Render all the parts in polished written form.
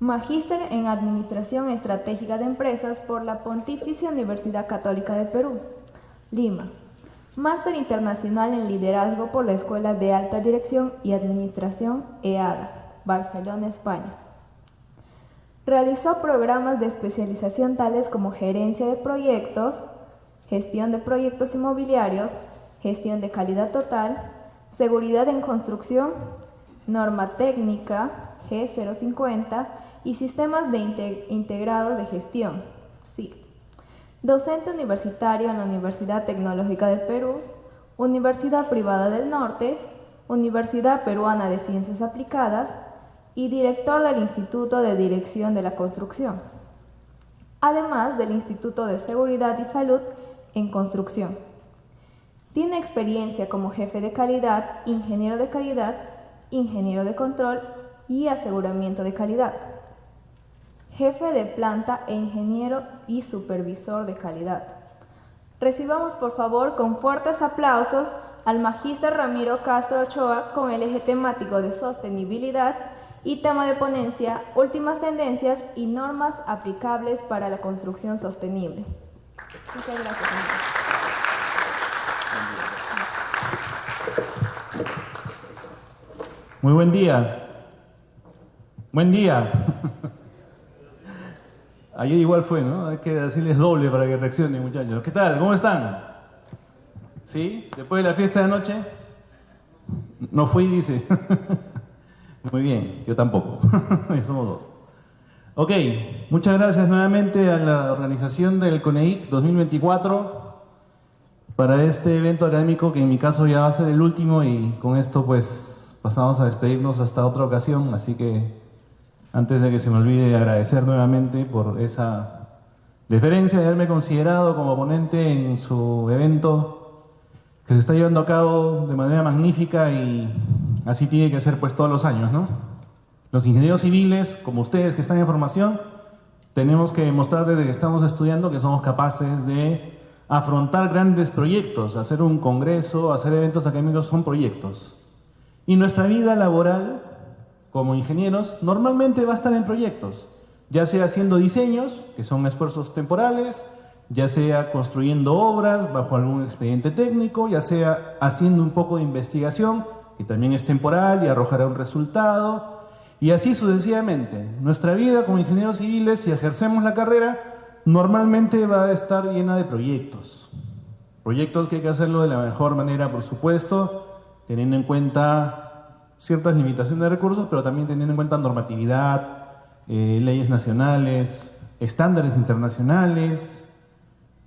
Magíster en Administración Estratégica de Empresas por la Pontificia Universidad Católica del Perú, Lima. Máster Internacional en Liderazgo por la Escuela de Alta Dirección y Administración EADA, Barcelona, España. Realizó programas de especialización tales como Gerencia de Proyectos, Gestión de Proyectos Inmobiliarios, Gestión de Calidad Total, Seguridad en Construcción, Norma Técnica G050 y Sistemas Integrados de Gestión, SIG. Docente universitario en la Universidad Tecnológica del Perú, Universidad Privada del Norte, Universidad Peruana de Ciencias Aplicadas y director del Instituto de Dirección de la Construcción, además del Instituto de Seguridad y Salud en Construcción. Tiene experiencia como jefe de calidad, ingeniero de control y aseguramiento de calidad, jefe de planta e ingeniero y supervisor de calidad. Recibamos por favor con fuertes aplausos al Magíster Ramiro Castro Ochoa con el eje temático de sostenibilidad y tema de ponencia, últimas tendencias y normas aplicables para la construcción sostenible. Muchas gracias, señor. Muy buen día. Buen día. Ayer igual fue, ¿no? Hay que decirles doble para que reaccionen, muchachos. ¿Qué tal? ¿Cómo están? ¿Sí? ¿Después de la fiesta de anoche? No fui, dice. Muy bien, yo tampoco. Somos dos. Ok, muchas gracias nuevamente a la organización del CONEIC 2024 para este evento académico que en mi caso ya va a ser el último y con esto pues pasamos a despedirnos hasta otra ocasión, así que antes de que se me olvide agradecer nuevamente por esa deferencia de haberme considerado como ponente en su evento que se está llevando a cabo de manera magnífica y así tiene que ser pues todos los años, ¿no? Los ingenieros civiles, como ustedes que están en formación, tenemos que demostrar desde que estamos estudiando que somos capaces de afrontar grandes proyectos, hacer un congreso, hacer eventos académicos son proyectos. Y nuestra vida laboral como ingenieros normalmente va a estar en proyectos, ya sea haciendo diseños, que son esfuerzos temporales, ya sea construyendo obras bajo algún expediente técnico, ya sea haciendo un poco de investigación, que también es temporal y arrojará un resultado, y así sucesivamente. Nuestra vida como ingenieros civiles, si ejercemos la carrera, normalmente va a estar llena de proyectos. Proyectos que hay que hacerlo de la mejor manera, por supuesto, teniendo en cuenta ciertas limitaciones de recursos, pero también teniendo en cuenta normatividad, leyes nacionales, estándares internacionales,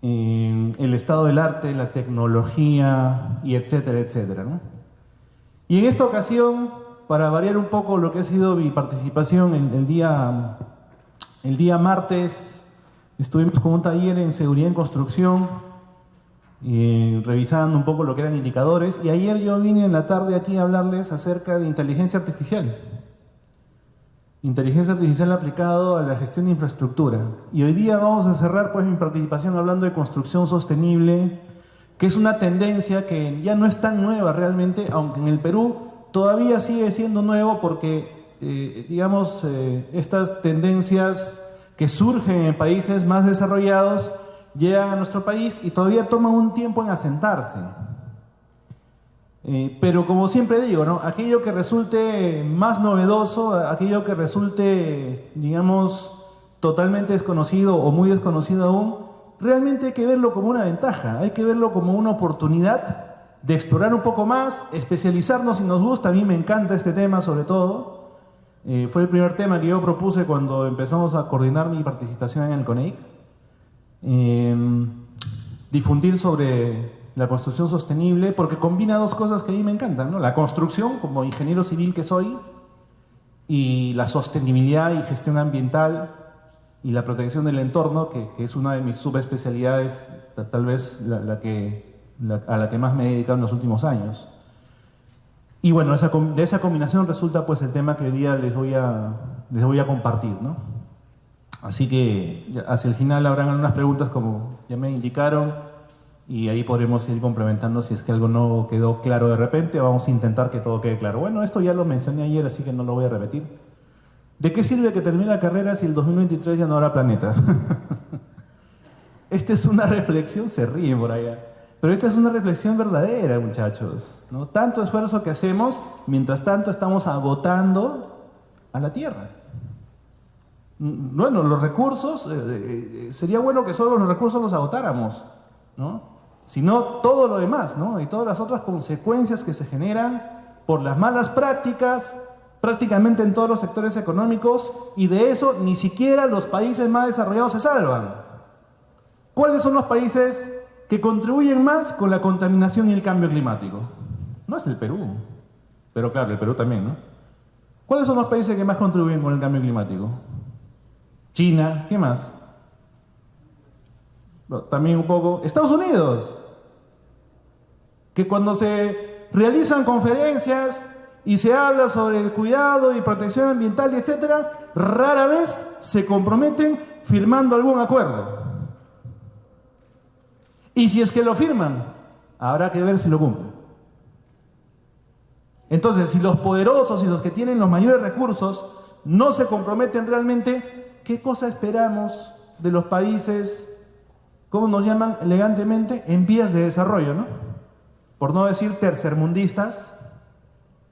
el estado del arte, la tecnología, y etcétera, etcétera, ¿no? Y en esta ocasión, para variar un poco lo que ha sido mi participación el día martes, estuvimos con un taller en seguridad en construcción, revisando un poco lo que eran indicadores, y ayer yo vine en la tarde aquí a hablarles acerca de inteligencia artificial. Inteligencia artificial aplicado a la gestión de infraestructura. Y hoy día vamos a cerrar pues mi participación hablando de construcción sostenible, que es una tendencia que ya no es tan nueva realmente, aunque en el Perú todavía sigue siendo nuevo porque, estas tendencias que surgen en países más desarrollados llegan a nuestro país y todavía toman un tiempo en asentarse. Pero como siempre digo, ¿no? Aquello que resulte más novedoso, aquello que resulte, totalmente desconocido o muy desconocido aún, realmente hay que verlo como una ventaja, hay que verlo como una oportunidad de explorar un poco más, especializarnos si nos gusta. A mí me encanta este tema sobre todo. Fue el primer tema que yo propuse cuando empezamos a coordinar mi participación en el CONEIC. Difundir sobre la construcción sostenible, porque combina dos cosas que a mí me encantan, ¿no? La construcción, como ingeniero civil que soy, y la sostenibilidad y gestión ambiental y la protección del entorno, que es una de mis subespecialidades, tal vez a la que más me he dedicado en los últimos años. Y bueno, de esa combinación resulta pues el tema que hoy día les voy a compartir, ¿no? Así que hacia el final habrán algunas preguntas como ya me indicaron y ahí podremos ir complementando si es que algo no quedó claro de repente. Vamos a intentar que todo quede claro. Bueno, esto ya lo mencioné ayer, así que no lo voy a repetir. ¿De qué sirve que termine la carrera si el 2023 ya no habrá planeta? Esta es una reflexión, se ríen por allá, pero esta es una reflexión verdadera, muchachos, ¿no? Tanto esfuerzo que hacemos, mientras tanto estamos agotando a la Tierra. Bueno, los recursos, sería bueno que solo los recursos los agotáramos, ¿no? Sino todo lo demás, ¿no? Y todas las otras consecuencias que se generan por las malas prácticas, prácticamente en todos los sectores económicos, y de eso ni siquiera los países más desarrollados se salvan. ¿Cuáles son los países que contribuyen más con la contaminación y el cambio climático? No es el Perú, pero claro, el Perú también, ¿no? ¿Cuáles son los países que más contribuyen con el cambio climático? China, ¿qué más? Bueno, también un poco Estados Unidos, que cuando se realizan conferencias y se habla sobre el cuidado y protección ambiental y etcétera, rara vez se comprometen firmando algún acuerdo. Y si es que lo firman, habrá que ver si lo cumplen. Entonces, si los poderosos y los que tienen los mayores recursos no se comprometen realmente, ¿qué cosa esperamos de los países, cómo nos llaman elegantemente, en vías de desarrollo, ¿no? Por no decir tercermundistas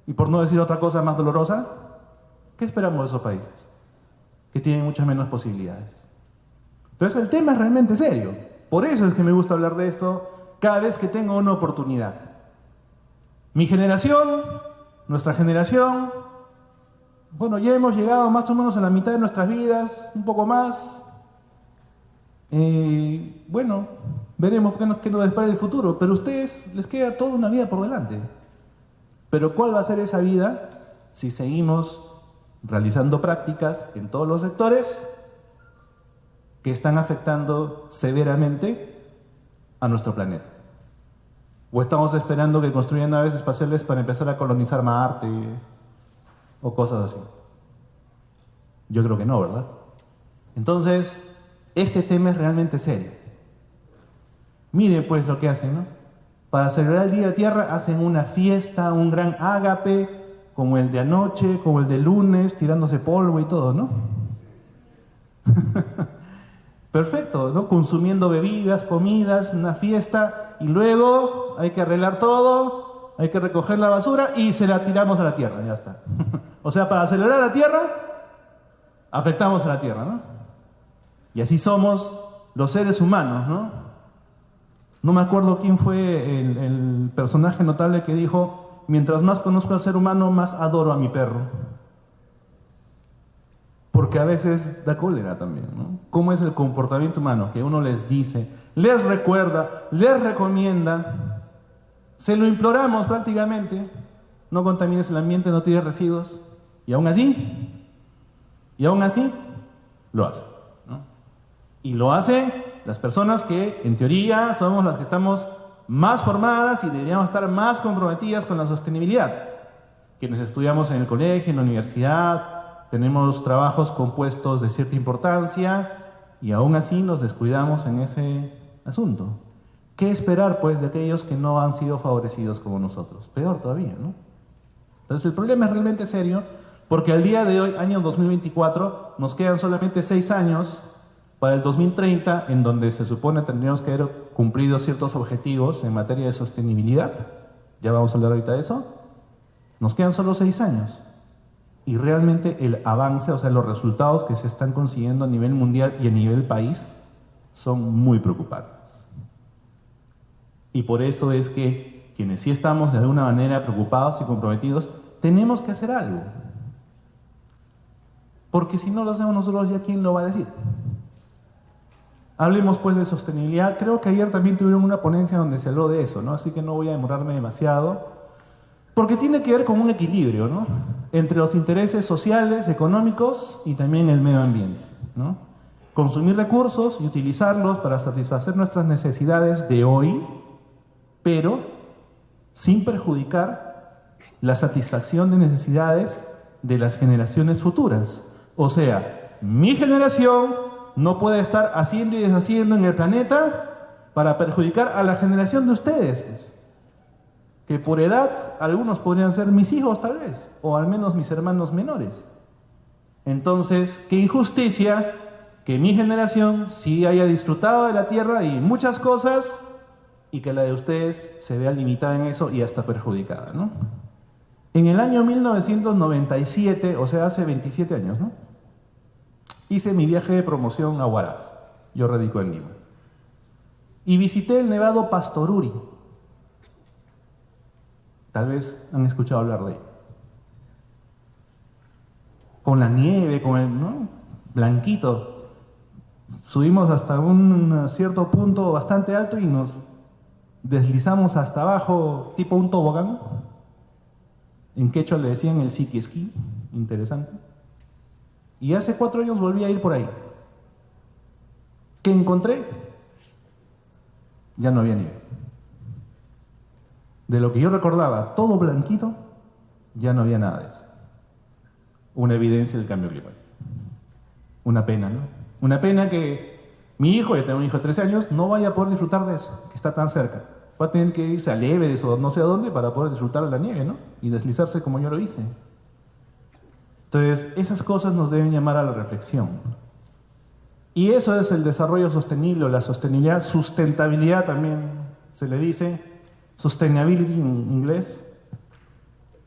y por no decir otra cosa más dolorosa. ¿Qué esperamos de esos países? Que tienen muchas menos posibilidades. Entonces el tema es realmente serio. Por eso es que me gusta hablar de esto cada vez que tengo una oportunidad. Mi generación, nuestra generación, bueno, ya hemos llegado más o menos a la mitad de nuestras vidas, un poco más. Bueno, veremos qué nos depara el futuro, pero a ustedes les queda toda una vida por delante. Pero ¿cuál va a ser esa vida si seguimos realizando prácticas en todos los sectores que están afectando severamente a nuestro planeta? ¿O estamos esperando que construyan naves espaciales para empezar a colonizar Marte o cosas así? Yo creo que no, ¿verdad? Entonces, este tema es realmente serio. Miren pues lo que hacen, ¿no? Para celebrar el Día de Tierra hacen una fiesta, un gran ágape, como el de anoche, como el de lunes, tirándose polvo y todo, ¿no? Perfecto, ¿no? Consumiendo bebidas, comidas, una fiesta, y luego hay que arreglar todo, hay que recoger la basura y se la tiramos a la Tierra, ya está. O sea, para celebrar la Tierra, afectamos a la Tierra, ¿no? Y así somos los seres humanos, ¿no? No me acuerdo quién fue el personaje notable que dijo: mientras más conozco al ser humano, más adoro a mi perro. Porque a veces da cólera también, ¿no? ¿Cómo es el comportamiento humano? Que uno les dice, les recuerda, les recomienda, se lo imploramos prácticamente: no contamines el ambiente, no tires residuos, y aún así lo hacen, ¿no? Y lo hacen las personas que en teoría somos las que estamos más formadas y deberíamos estar más comprometidas con la sostenibilidad, quienes estudiamos en el colegio, en la universidad, tenemos trabajos compuestos de cierta importancia y aún así nos descuidamos en ese asunto. ¿Qué esperar pues de aquellos que no han sido favorecidos como nosotros? Peor todavía, ¿no? Entonces el problema es realmente serio, porque al día de hoy, año 2024, nos quedan solamente 6 años para el 2030, en donde se supone tendríamos que haber cumplido ciertos objetivos en materia de sostenibilidad. Ya vamos a hablar ahorita de eso. Nos quedan solo 6 años. Y realmente el avance, o sea, los resultados que se están consiguiendo a nivel mundial y a nivel país son muy preocupantes. Y por eso es que quienes sí estamos de alguna manera preocupados y comprometidos, tenemos que hacer algo. Porque si no lo hacemos nosotros, ¿ya quién lo va a decir? Hablemos pues de sostenibilidad. Creo que ayer también tuvieron una ponencia donde se habló de eso, ¿no? Así que no voy a demorarme demasiado, porque tiene que ver con un equilibrio, ¿no? Entre los intereses sociales, económicos y también el medio ambiente, ¿no? Consumir recursos y utilizarlos para satisfacer nuestras necesidades de hoy, pero sin perjudicar la satisfacción de necesidades de las generaciones futuras. O sea, mi generación no puede estar haciendo y deshaciendo en el planeta para perjudicar a la generación de ustedes, pues. Que por edad algunos podrían ser mis hijos tal vez, o al menos mis hermanos menores. Entonces, qué injusticia que mi generación sí haya disfrutado de la tierra y muchas cosas, y que la de ustedes se vea limitada en eso y hasta perjudicada, ¿no? En el año 1997, o sea, hace 27 años, ¿no?, hice mi viaje de promoción a Huaraz. Yo radico en Lima. Y visité el Nevado Pastoruri. Tal vez han escuchado hablar de él. Con la nieve, con el, ¿no?, blanquito. Subimos hasta un cierto punto bastante alto y nos deslizamos hasta abajo, tipo un tobogán. En quechua le decían el siki esquí. Interesante. Y hace 4 años volví a ir por ahí. ¿Qué encontré? Ya no había nieve. De lo que yo recordaba, todo blanquito, ya no había nada de eso. Una evidencia del cambio climático. Una pena, ¿no? Una pena que mi hijo, yo tengo un hijo de 13 años, no vaya a poder disfrutar de eso, que está tan cerca. Va a tener que irse a Everest o no sé a dónde para poder disfrutar de la nieve, ¿no? Y deslizarse como yo lo hice. Entonces, esas cosas nos deben llamar a la reflexión. Y eso es el desarrollo sostenible o la sostenibilidad, sustentabilidad también se le dice, sustainability en inglés.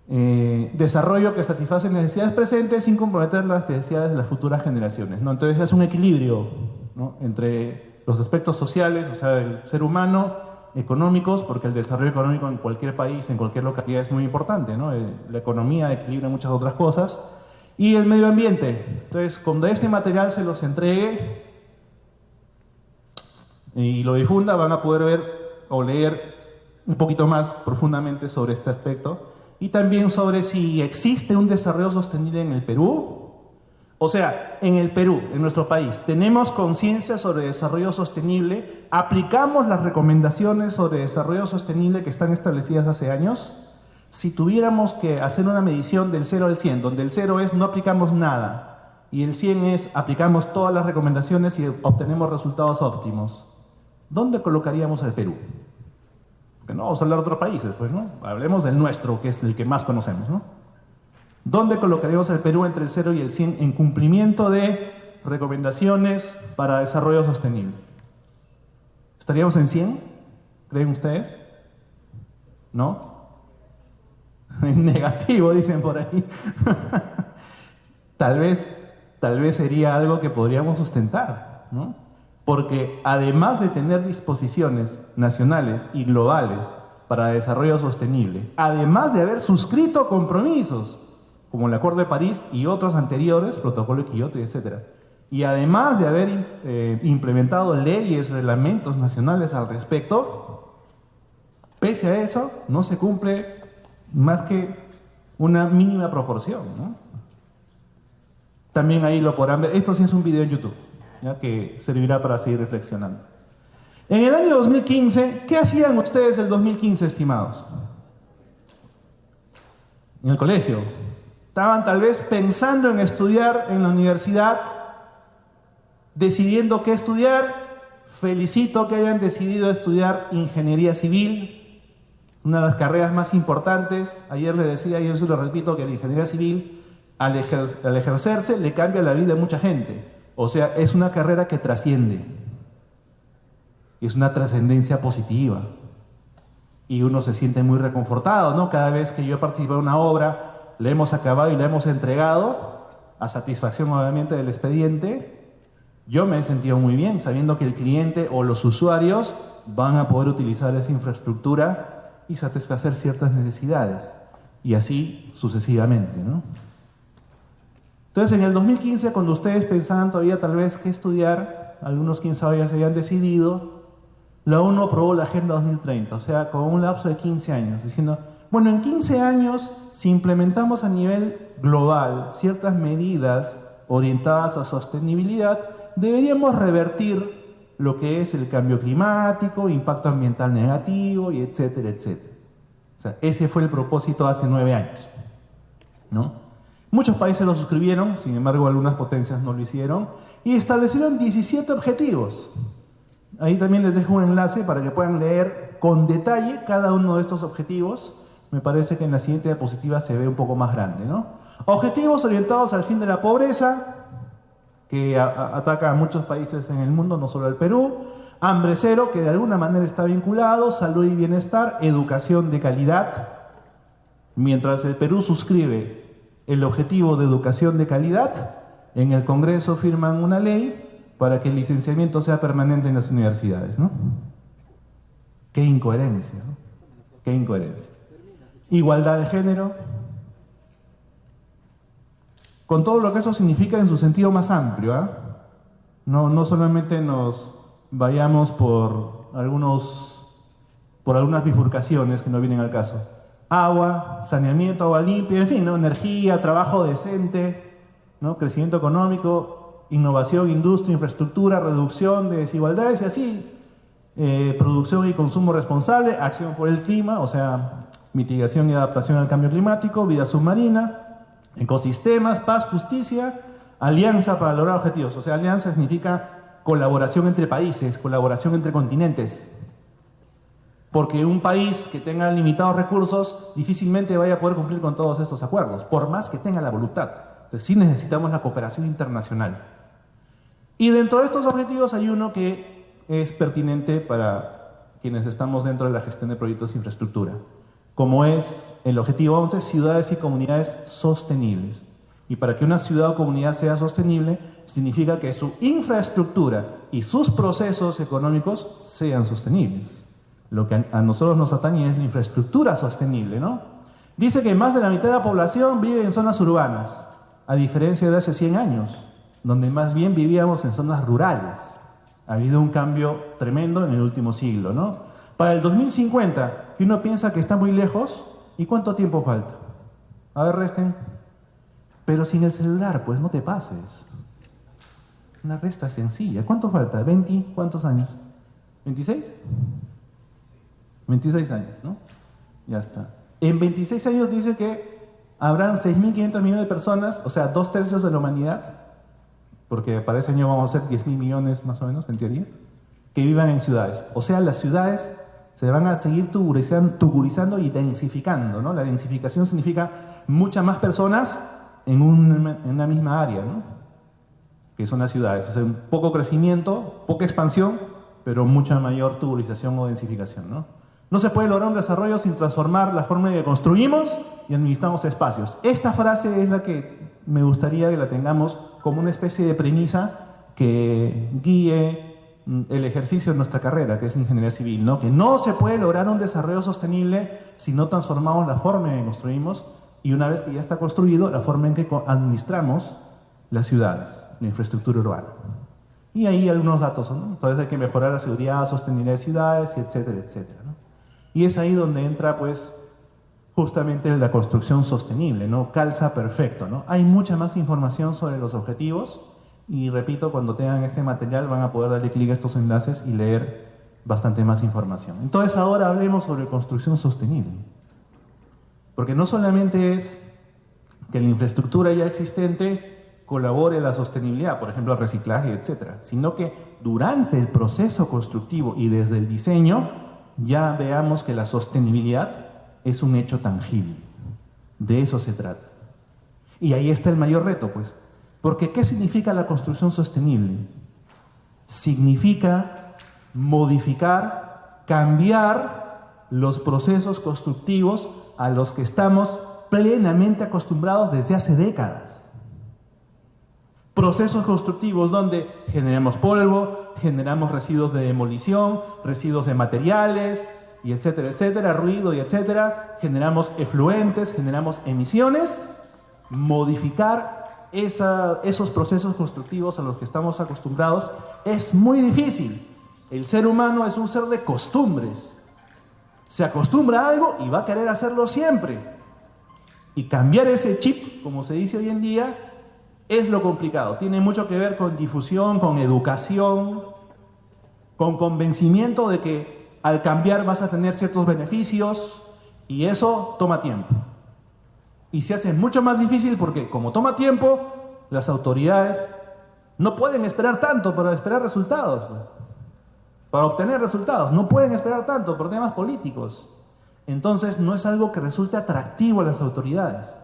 Desarrollo que satisface necesidades presentes sin comprometer las necesidades de las futuras generaciones, ¿no? Entonces es un equilibrio, ¿no?, entre los aspectos sociales, o sea, del ser humano, económicos, porque el desarrollo económico en cualquier país, en cualquier localidad es muy importante, ¿no? La economía equilibra muchas otras cosas. Y el medio ambiente. Entonces, cuando este material se los entregue y lo difunda, van a poder ver o leer un poquito más profundamente sobre este aspecto. Y también sobre si existe un desarrollo sostenible en el Perú. O sea, en el Perú, en nuestro país, ¿tenemos conciencia sobre desarrollo sostenible? ¿Aplicamos las recomendaciones sobre desarrollo sostenible que están establecidas hace años? Si tuviéramos que hacer una medición del 0 al 100, donde el 0 es no aplicamos nada y el 100 es aplicamos todas las recomendaciones y obtenemos resultados óptimos, ¿dónde colocaríamos al Perú? Porque no vamos a hablar de otros países, pues, ¿no? Hablemos del nuestro, que es el que más conocemos, ¿no? ¿Dónde colocaríamos al Perú entre el 0 y el 100 en cumplimiento de recomendaciones para desarrollo sostenible? ¿Estaríamos en 100? ¿Creen ustedes? ¿No? En negativo, dicen por ahí. Tal vez sería algo que podríamos sustentar, ¿no? Porque además de tener disposiciones nacionales y globales para desarrollo sostenible, además de haber suscrito compromisos como el Acuerdo de París y otros anteriores, Protocolo de Kioto, etc., y además de haber implementado leyes, reglamentos nacionales al respecto, pese a eso no se cumple más que una mínima proporción, ¿no? También ahí lo podrán ver. Esto sí es un video en YouTube, ¿ya?, que servirá para seguir reflexionando. En el año 2015, ¿qué hacían ustedes el 2015, estimados? En el colegio. Estaban tal vez pensando en estudiar en la universidad, decidiendo qué estudiar. Felicito que hayan decidido estudiar ingeniería civil, una de las carreras más importantes. Ayer les decía, y yo se lo repito, que la ingeniería civil, al ejercerse, le cambia la vida a mucha gente. O sea, es una carrera que trasciende. Es una trascendencia positiva. Y uno se siente muy reconfortado, ¿no? Cada vez que yo participo en una obra, la hemos acabado y la hemos entregado, a satisfacción obviamente del expediente, yo me he sentido muy bien, sabiendo que el cliente o los usuarios van a poder utilizar esa infraestructura y satisfacer ciertas necesidades, y así sucesivamente, ¿no? Entonces, en el 2015, cuando ustedes pensaban todavía tal vez qué estudiar, algunos quién sabe ya se habían decidido, la ONU aprobó la Agenda 2030, o sea, con un lapso de 15 años, diciendo, bueno, en 15 años, si implementamos a nivel global ciertas medidas orientadas a sostenibilidad, deberíamos revertir lo que es el cambio climático, impacto ambiental negativo, y etcétera, etcétera. O sea, ese fue el propósito hace 9 años, ¿no? Muchos países lo suscribieron, sin embargo algunas potencias no lo hicieron, y establecieron 17 objetivos. Ahí también les dejo un enlace para que puedan leer con detalle cada uno de estos objetivos. me parece que en la siguiente diapositiva se ve un poco más grande, ¿no? Objetivos orientados al fin de la pobreza, que ataca a muchos países en el mundo, no solo al Perú. Hambre cero, que de alguna manera está vinculado. Salud y bienestar, educación de calidad. Mientras el Perú suscribe el objetivo de educación de calidad, en el Congreso firman una ley para que el licenciamiento sea permanente en las universidades, ¿no? Qué incoherencia, ¿no? Qué incoherencia. Igualdad de género, con todo lo que eso significa en su sentido más amplio, ¿eh? No solamente nos vayamos por algunas bifurcaciones que no vienen al caso. Agua, saneamiento, agua limpia, en fin, ¿no? Energía, trabajo decente, ¿no? Crecimiento económico, innovación, industria, infraestructura, reducción de desigualdades y así, producción y consumo responsable, acción por el clima, o sea, mitigación y adaptación al cambio climático, vida submarina, ecosistemas, paz, justicia, alianza para lograr objetivos. O sea, alianza significa colaboración entre países, colaboración entre continentes. Porque un país que tenga limitados recursos difícilmente vaya a poder cumplir con todos estos acuerdos, por más que tenga la voluntad. Entonces sí necesitamos la cooperación internacional. Y dentro de estos objetivos hay uno que es pertinente para quienes estamos dentro de la gestión de proyectos de infraestructura, como es el objetivo 11, ciudades y comunidades sostenibles. Y para que una ciudad o comunidad sea sostenible, significa que su infraestructura y sus procesos económicos sean sostenibles. Lo que a nosotros nos atañe es la infraestructura sostenible, ¿no? Dice que más de la mitad de la población vive en zonas urbanas, a diferencia de hace 100 años, donde más bien vivíamos en zonas rurales. Ha habido un cambio tremendo en el último siglo, ¿no? Para el 2050, que uno piensa que está muy lejos, ¿y cuánto tiempo falta? A ver, resten. Pero sin el celular, pues no te pases. Una resta sencilla. ¿Cuánto falta? ¿20? ¿Cuántos años? ¿26? 26 años, ¿no? Ya está. En 26 años dice que habrán 6.500 millones de personas, o sea, 2/3 de la humanidad, porque para ese año vamos a ser 10.000 millones más o menos, en teoría, que vivan en ciudades. O sea, las ciudades se van a seguir tuburizando y densificando, ¿no? La densificación significa muchas más personas en una misma área, ¿no? Que son las ciudades. O sea, un poco crecimiento, poca expansión, pero mucha mayor tuburización o densificación, ¿no? No se puede lograr un desarrollo sin transformar la forma en que construimos y administramos espacios. Esta frase es la que me gustaría que la tengamos como una especie de premisa que guíe el ejercicio de nuestra carrera, que es la ingeniería civil, ¿no? Que no se puede lograr un desarrollo sostenible si no transformamos la forma en que construimos y una vez que ya está construido, la forma en que administramos las ciudades, la infraestructura urbana. Y ahí algunos datos, ¿no? Entonces hay que mejorar la seguridad, sostenibilidad de ciudades, etcétera, etcétera, ¿no? Y es ahí donde entra, pues, justamente la construcción sostenible, ¿no? Calza perfecto, ¿no? Hay mucha más información sobre los objetivos y, repito, cuando tengan este material van a poder darle clic a estos enlaces y leer bastante más información. Entonces ahora hablemos sobre construcción sostenible. Porque no solamente es que la infraestructura ya existente colabore a la sostenibilidad, por ejemplo, al reciclaje, etcétera, sino que durante el proceso constructivo y desde el diseño ya veamos que la sostenibilidad es un hecho tangible. De eso se trata. Y ahí está el mayor reto, pues. Porque ¿qué significa la construcción sostenible? Significa modificar, cambiar los procesos constructivos a los que estamos plenamente acostumbrados desde hace décadas. Procesos constructivos donde generamos polvo, generamos residuos de demolición, residuos de materiales, y etcétera, etcétera, ruido y etcétera, generamos efluentes, generamos emisiones. Modificar esos procesos constructivos a los que estamos acostumbrados es muy difícil. El ser humano es un ser de costumbres. Se acostumbra a algo y va a querer hacerlo siempre. Y cambiar ese chip, como se dice hoy en día, es lo complicado. Tiene mucho que ver con difusión, con educación, con convencimiento de que al cambiar vas a tener ciertos beneficios y eso toma tiempo. Y se hace mucho más difícil porque como toma tiempo, las autoridades no pueden esperar tanto para esperar resultados, para obtener resultados. No pueden esperar tanto por temas políticos. Entonces no es algo que resulte atractivo a las autoridades.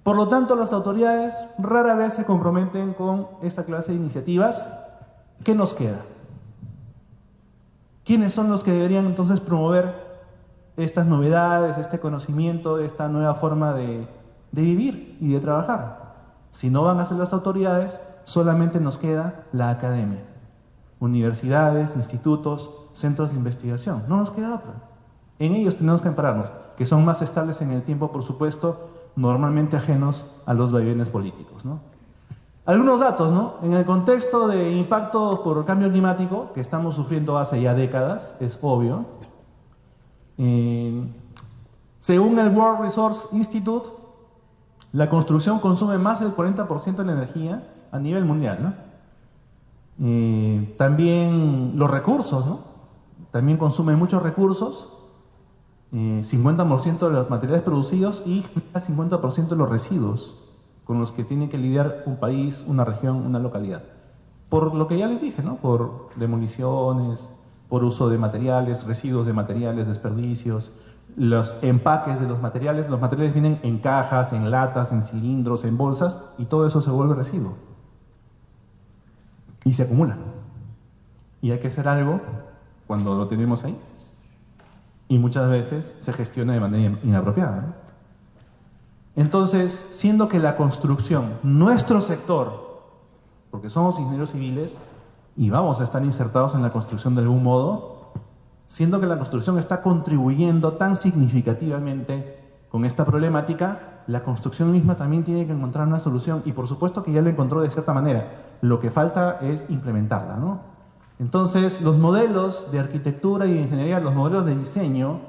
Por lo tanto, las autoridades rara vez se comprometen con esta clase de iniciativas. ¿Qué nos queda? ¿Quiénes son los que deberían entonces promover estas novedades, este conocimiento, esta nueva forma de vivir y de trabajar? Si no van a ser las autoridades, solamente nos queda la academia. Universidades, institutos, centros de investigación. No nos queda otra. En ellos tenemos que ampararnos, que son más estables en el tiempo, por supuesto, normalmente ajenos a los vaivenes políticos, ¿no? Algunos datos, ¿no? En el contexto de impacto por cambio climático, que estamos sufriendo hace ya décadas, es obvio. Según el World Resource Institute, la construcción consume más del 40% de la energía a nivel mundial, ¿no? También los recursos, ¿no? También consumen muchos recursos. 50% de los materiales producidos y 50% de los residuos con los que tiene que lidiar un país, una región, una localidad. Por lo que ya les dije, ¿no? Por demoliciones, por uso de materiales, residuos de materiales, desperdicios, los empaques de los materiales vienen en cajas, en latas, en cilindros, en bolsas, y todo eso se vuelve residuo. Y se acumula. Y hay que hacer algo cuando lo tenemos ahí. Y muchas veces se gestiona de manera inapropiada, ¿no? Entonces, siendo que la construcción, nuestro sector, porque somos ingenieros civiles y vamos a estar insertados en la construcción de algún modo, siendo que la construcción está contribuyendo tan significativamente con esta problemática, la construcción misma también tiene que encontrar una solución, y por supuesto que ya la encontró de cierta manera. Lo que falta es implementarla, ¿no? Entonces, los modelos de arquitectura y de ingeniería, los modelos de diseño,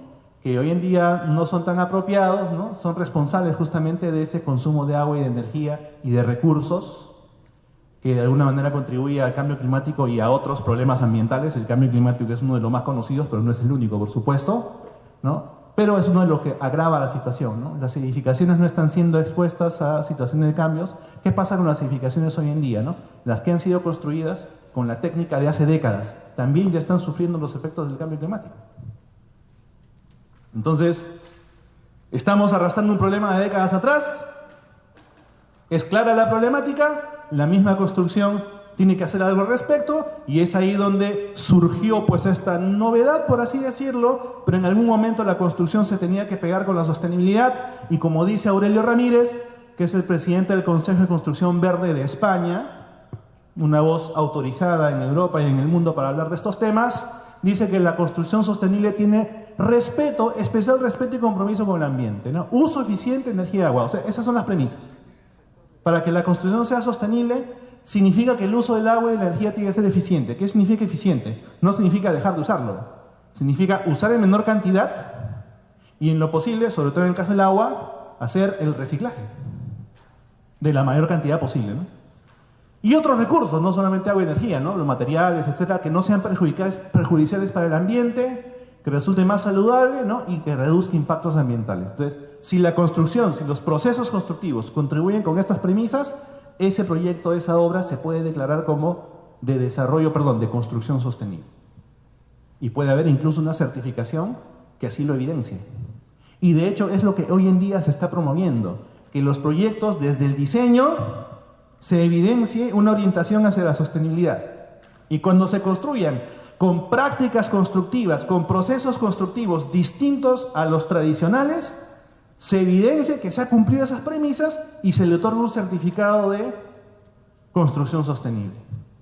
que hoy en día no son tan apropiados, ¿no? Son responsables justamente de ese consumo de agua y de energía y de recursos, que de alguna manera contribuye al cambio climático y a otros problemas ambientales. El cambio climático es uno de los más conocidos, pero no es el único, por supuesto, ¿no? Pero es uno de los que agrava la situación, ¿no? Las edificaciones no están siendo expuestas a situaciones de cambios. ¿Qué pasa con las edificaciones hoy en día, ¿no? Las que han sido construidas con la técnica de hace décadas también ya están sufriendo los efectos del cambio climático. Entonces, estamos arrastrando un problema de décadas atrás. Es clara la problemática, la misma construcción tiene que hacer algo al respecto, y es ahí donde surgió pues esta novedad, por así decirlo, pero en algún momento la construcción se tenía que pegar con la sostenibilidad, y como dice Aurelio Ramírez, que es el presidente del Consejo de Construcción Verde de España, una voz autorizada en Europa y en el mundo para hablar de estos temas, dice que la construcción sostenible tiene respeto, especial respeto y compromiso con el ambiente, ¿no? Uso eficiente de energía y agua. O sea, esas son las premisas. Para que la construcción sea sostenible, significa que el uso del agua y la energía tiene que ser eficiente. ¿Qué significa eficiente? No significa dejar de usarlo. Significa usar en menor cantidad y, en lo posible, sobre todo en el caso del agua, hacer el reciclaje de la mayor cantidad posible, ¿no? Y otros recursos, no solamente agua y energía, ¿no? Los materiales, etcétera, que no sean perjudiciales para el ambiente, que resulte más saludable, ¿no? Y que reduzca impactos ambientales. Entonces, si la construcción, si los procesos constructivos contribuyen con estas premisas, ese proyecto, esa obra se puede declarar como de construcción sostenible. Y puede haber incluso una certificación que así lo evidencie. Y de hecho es lo que hoy en día se está promoviendo, que los proyectos desde el diseño se evidencie una orientación hacia la sostenibilidad. Y cuando se construyan con prácticas constructivas, con procesos constructivos distintos a los tradicionales, se evidencia que se han cumplido esas premisas y se le otorga un certificado de construcción sostenible.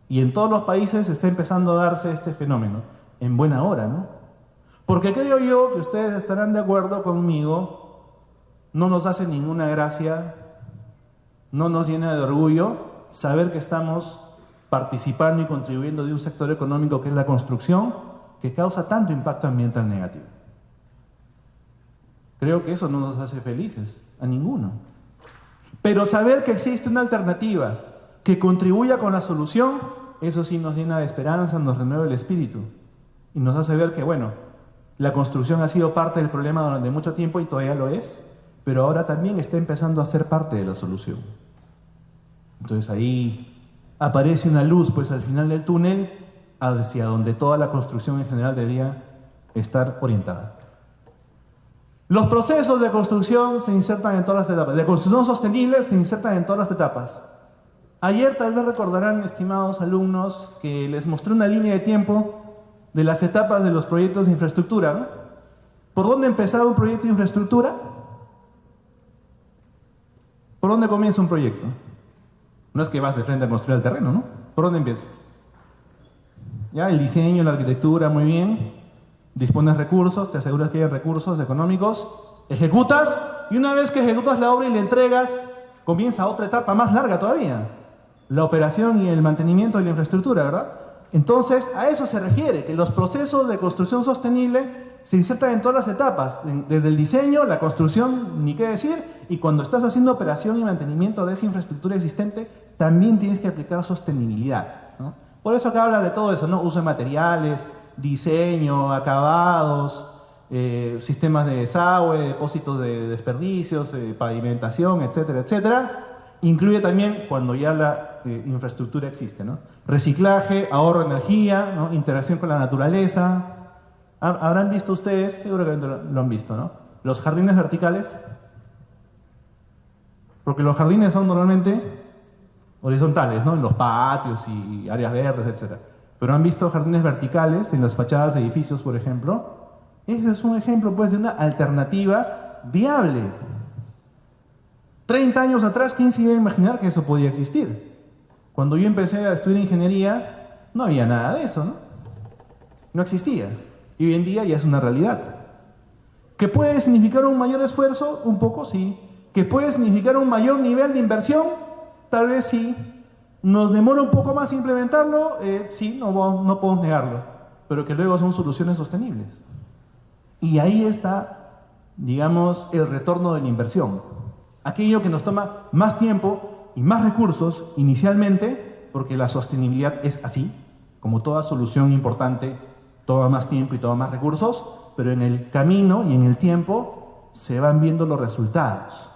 Y en todos los países está empezando a darse este fenómeno, en buena hora, ¿no? Porque creo yo que ustedes estarán de acuerdo conmigo, no nos hace ninguna gracia, no nos llena de orgullo saber que estamos participando y contribuyendo de un sector económico que es la construcción, que causa tanto impacto ambiental negativo. Creo que eso no nos hace felices, a ninguno. Pero saber que existe una alternativa que contribuya con la solución, eso sí nos llena de esperanza, nos renueva el espíritu y nos hace ver que, bueno, la construcción ha sido parte del problema durante mucho tiempo y todavía lo es, pero ahora también está empezando a ser parte de la solución. Entonces ahí aparece una luz, pues al final del túnel, hacia donde toda la construcción en general debería estar orientada. Los procesos de construcción se insertan en todas las etapas. De construcción sostenible se insertan en todas las etapas. Ayer tal vez recordarán, estimados alumnos, que les mostré una línea de tiempo de las etapas de los proyectos de infraestructura, ¿no? ¿Por dónde empezaba un proyecto de infraestructura? ¿Por dónde comienza un proyecto? No es que vas de frente a construir el terreno, ¿no? ¿Por dónde empieza? Ya, el diseño, la arquitectura, muy bien. Dispones recursos, te aseguras que hay recursos económicos, ejecutas, y una vez que ejecutas la obra y la entregas, comienza otra etapa más larga todavía. La operación y el mantenimiento de la infraestructura, ¿verdad? Entonces, a eso se refiere, que los procesos de construcción sostenible se insertan en todas las etapas, desde el diseño, la construcción, ni qué decir, y cuando estás haciendo operación y mantenimiento de esa infraestructura existente, también tienes que aplicar sostenibilidad, ¿no? Por eso acá habla de todo eso, ¿no? Uso de materiales, diseño, acabados, sistemas de desagüe, depósitos de desperdicios, pavimentación, etcétera, etcétera. Incluye también cuando ya la infraestructura existe, ¿no? Reciclaje, ahorro de energía, ¿no? Interacción con la naturaleza. Habrán visto ustedes, seguramente lo han visto, ¿no? Los jardines verticales. Porque los jardines son normalmente horizontales, ¿no? En los patios y áreas verdes, etcétera. Pero han visto jardines verticales en las fachadas de edificios, por ejemplo. Ese es un ejemplo, pues, de una alternativa viable. 30 años atrás, ¿quién se iba a imaginar que eso podía existir? Cuando yo empecé a estudiar ingeniería, no había nada de eso, ¿no? No existía. Y hoy en día ya es una realidad. ¿Que puede significar un mayor esfuerzo? Un poco, sí. ¿Que puede significar un mayor nivel de inversión? Tal vez sí. ¿Nos demora un poco más implementarlo? Sí, no podemos negarlo. Pero que luego son soluciones sostenibles. Y ahí está, digamos, el retorno de la inversión. Aquello que nos toma más tiempo y más recursos inicialmente, porque la sostenibilidad es así, como toda solución importante, toma más tiempo y toma más recursos, pero en el camino y en el tiempo se van viendo los resultados.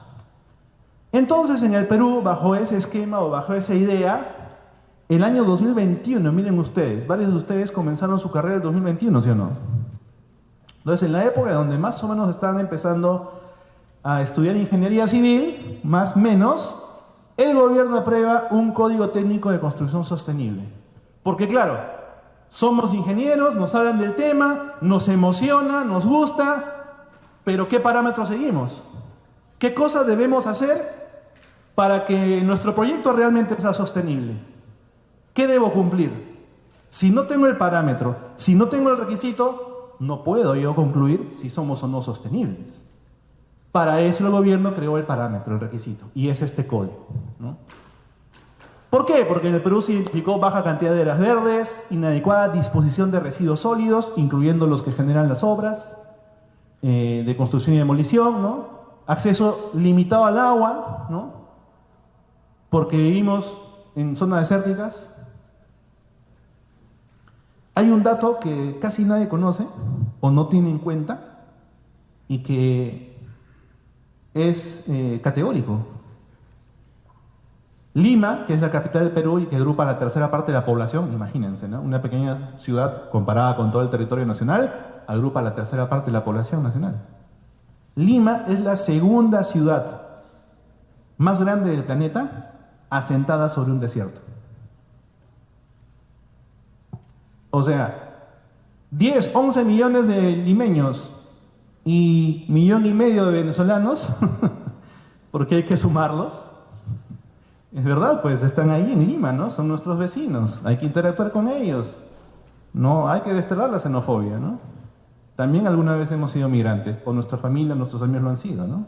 Entonces, en el Perú, bajo ese esquema o bajo esa idea, el año 2021, miren ustedes, varios de ustedes comenzaron su carrera en el 2021, ¿sí o no? Entonces, en la época donde más o menos estaban empezando a estudiar ingeniería civil, más o menos, el gobierno aprueba un código técnico de construcción sostenible. Porque claro, somos ingenieros, nos hablan del tema, nos emociona, nos gusta, pero ¿qué parámetros seguimos? ¿Qué cosas debemos hacer para que nuestro proyecto realmente sea sostenible? ¿Qué debo cumplir? Si no tengo el parámetro, si no tengo el requisito, no puedo yo concluir si somos o no sostenibles. Para eso el gobierno creó el parámetro, el requisito, y es este código, ¿no? ¿Por qué? Porque en el Perú se identificó baja cantidad de áreas verdes, inadecuada disposición de residuos sólidos, incluyendo los que generan las obras de construcción y demolición, ¿no? Acceso limitado al agua, ¿no? Porque vivimos en zonas desérticas. Hay un dato que casi nadie conoce o no tiene en cuenta y que es categórico. Lima, que es la capital del Perú y que agrupa la tercera parte de la población, imagínense, ¿no? Una pequeña ciudad comparada con todo el territorio nacional, agrupa la tercera parte de la población nacional. Lima es la segunda ciudad más grande del planeta asentada sobre un desierto. O sea, 10, 11 millones de limeños y 1,5 millones de venezolanos, porque hay que sumarlos. Es verdad, pues están ahí en Lima, ¿no? Son nuestros vecinos, hay que interactuar con ellos. No, hay que desterrar la xenofobia, ¿no? También alguna vez hemos sido migrantes, o nuestra familia, nuestros amigos lo han sido, ¿no?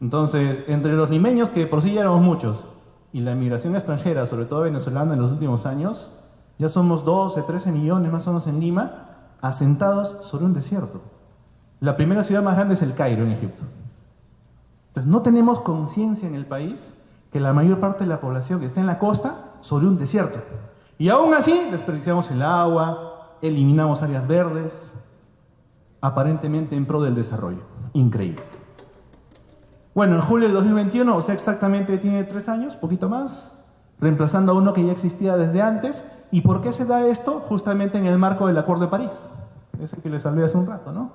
Entonces, entre los limeños, que por sí ya éramos muchos, y la migración extranjera, sobre todo venezolana en los últimos años, ya somos 12, 13 millones más o menos en Lima, asentados sobre un desierto. La primera ciudad más grande es el Cairo, en Egipto. Entonces, no tenemos conciencia en el país que la mayor parte de la población que está en la costa sobre un desierto. Y aún así, desperdiciamos el agua, eliminamos áreas verdes, aparentemente en pro del desarrollo. Increíble. Bueno, en julio del 2021, o sea, exactamente tiene 3 años, poquito más, reemplazando a uno que ya existía desde antes. ¿Y por qué se da esto? Justamente en el marco del Acuerdo de París, ese que les hablé hace un rato, ¿no?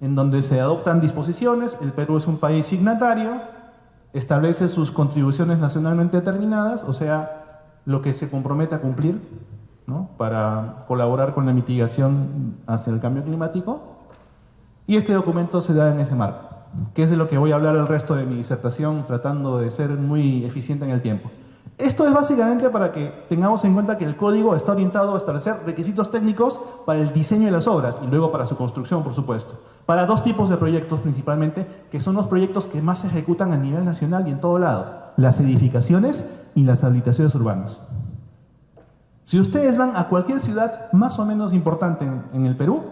en donde se adoptan disposiciones. El Perú es un país signatario, establece sus contribuciones nacionalmente determinadas, o sea, lo que se compromete a cumplir, ¿no?, para colaborar con la mitigación hacia el cambio climático. Y este documento se da en ese marco, que es de lo que voy a hablar el resto de mi disertación, tratando de ser muy eficiente en el tiempo. Esto es básicamente para que tengamos en cuenta que el código está orientado a establecer requisitos técnicos para el diseño de las obras y luego para su construcción, por supuesto. Para dos tipos de proyectos principalmente, que son los proyectos que más se ejecutan a nivel nacional y en todo lado: las edificaciones y las habitaciones urbanas. Si ustedes van a cualquier ciudad más o menos importante en el Perú,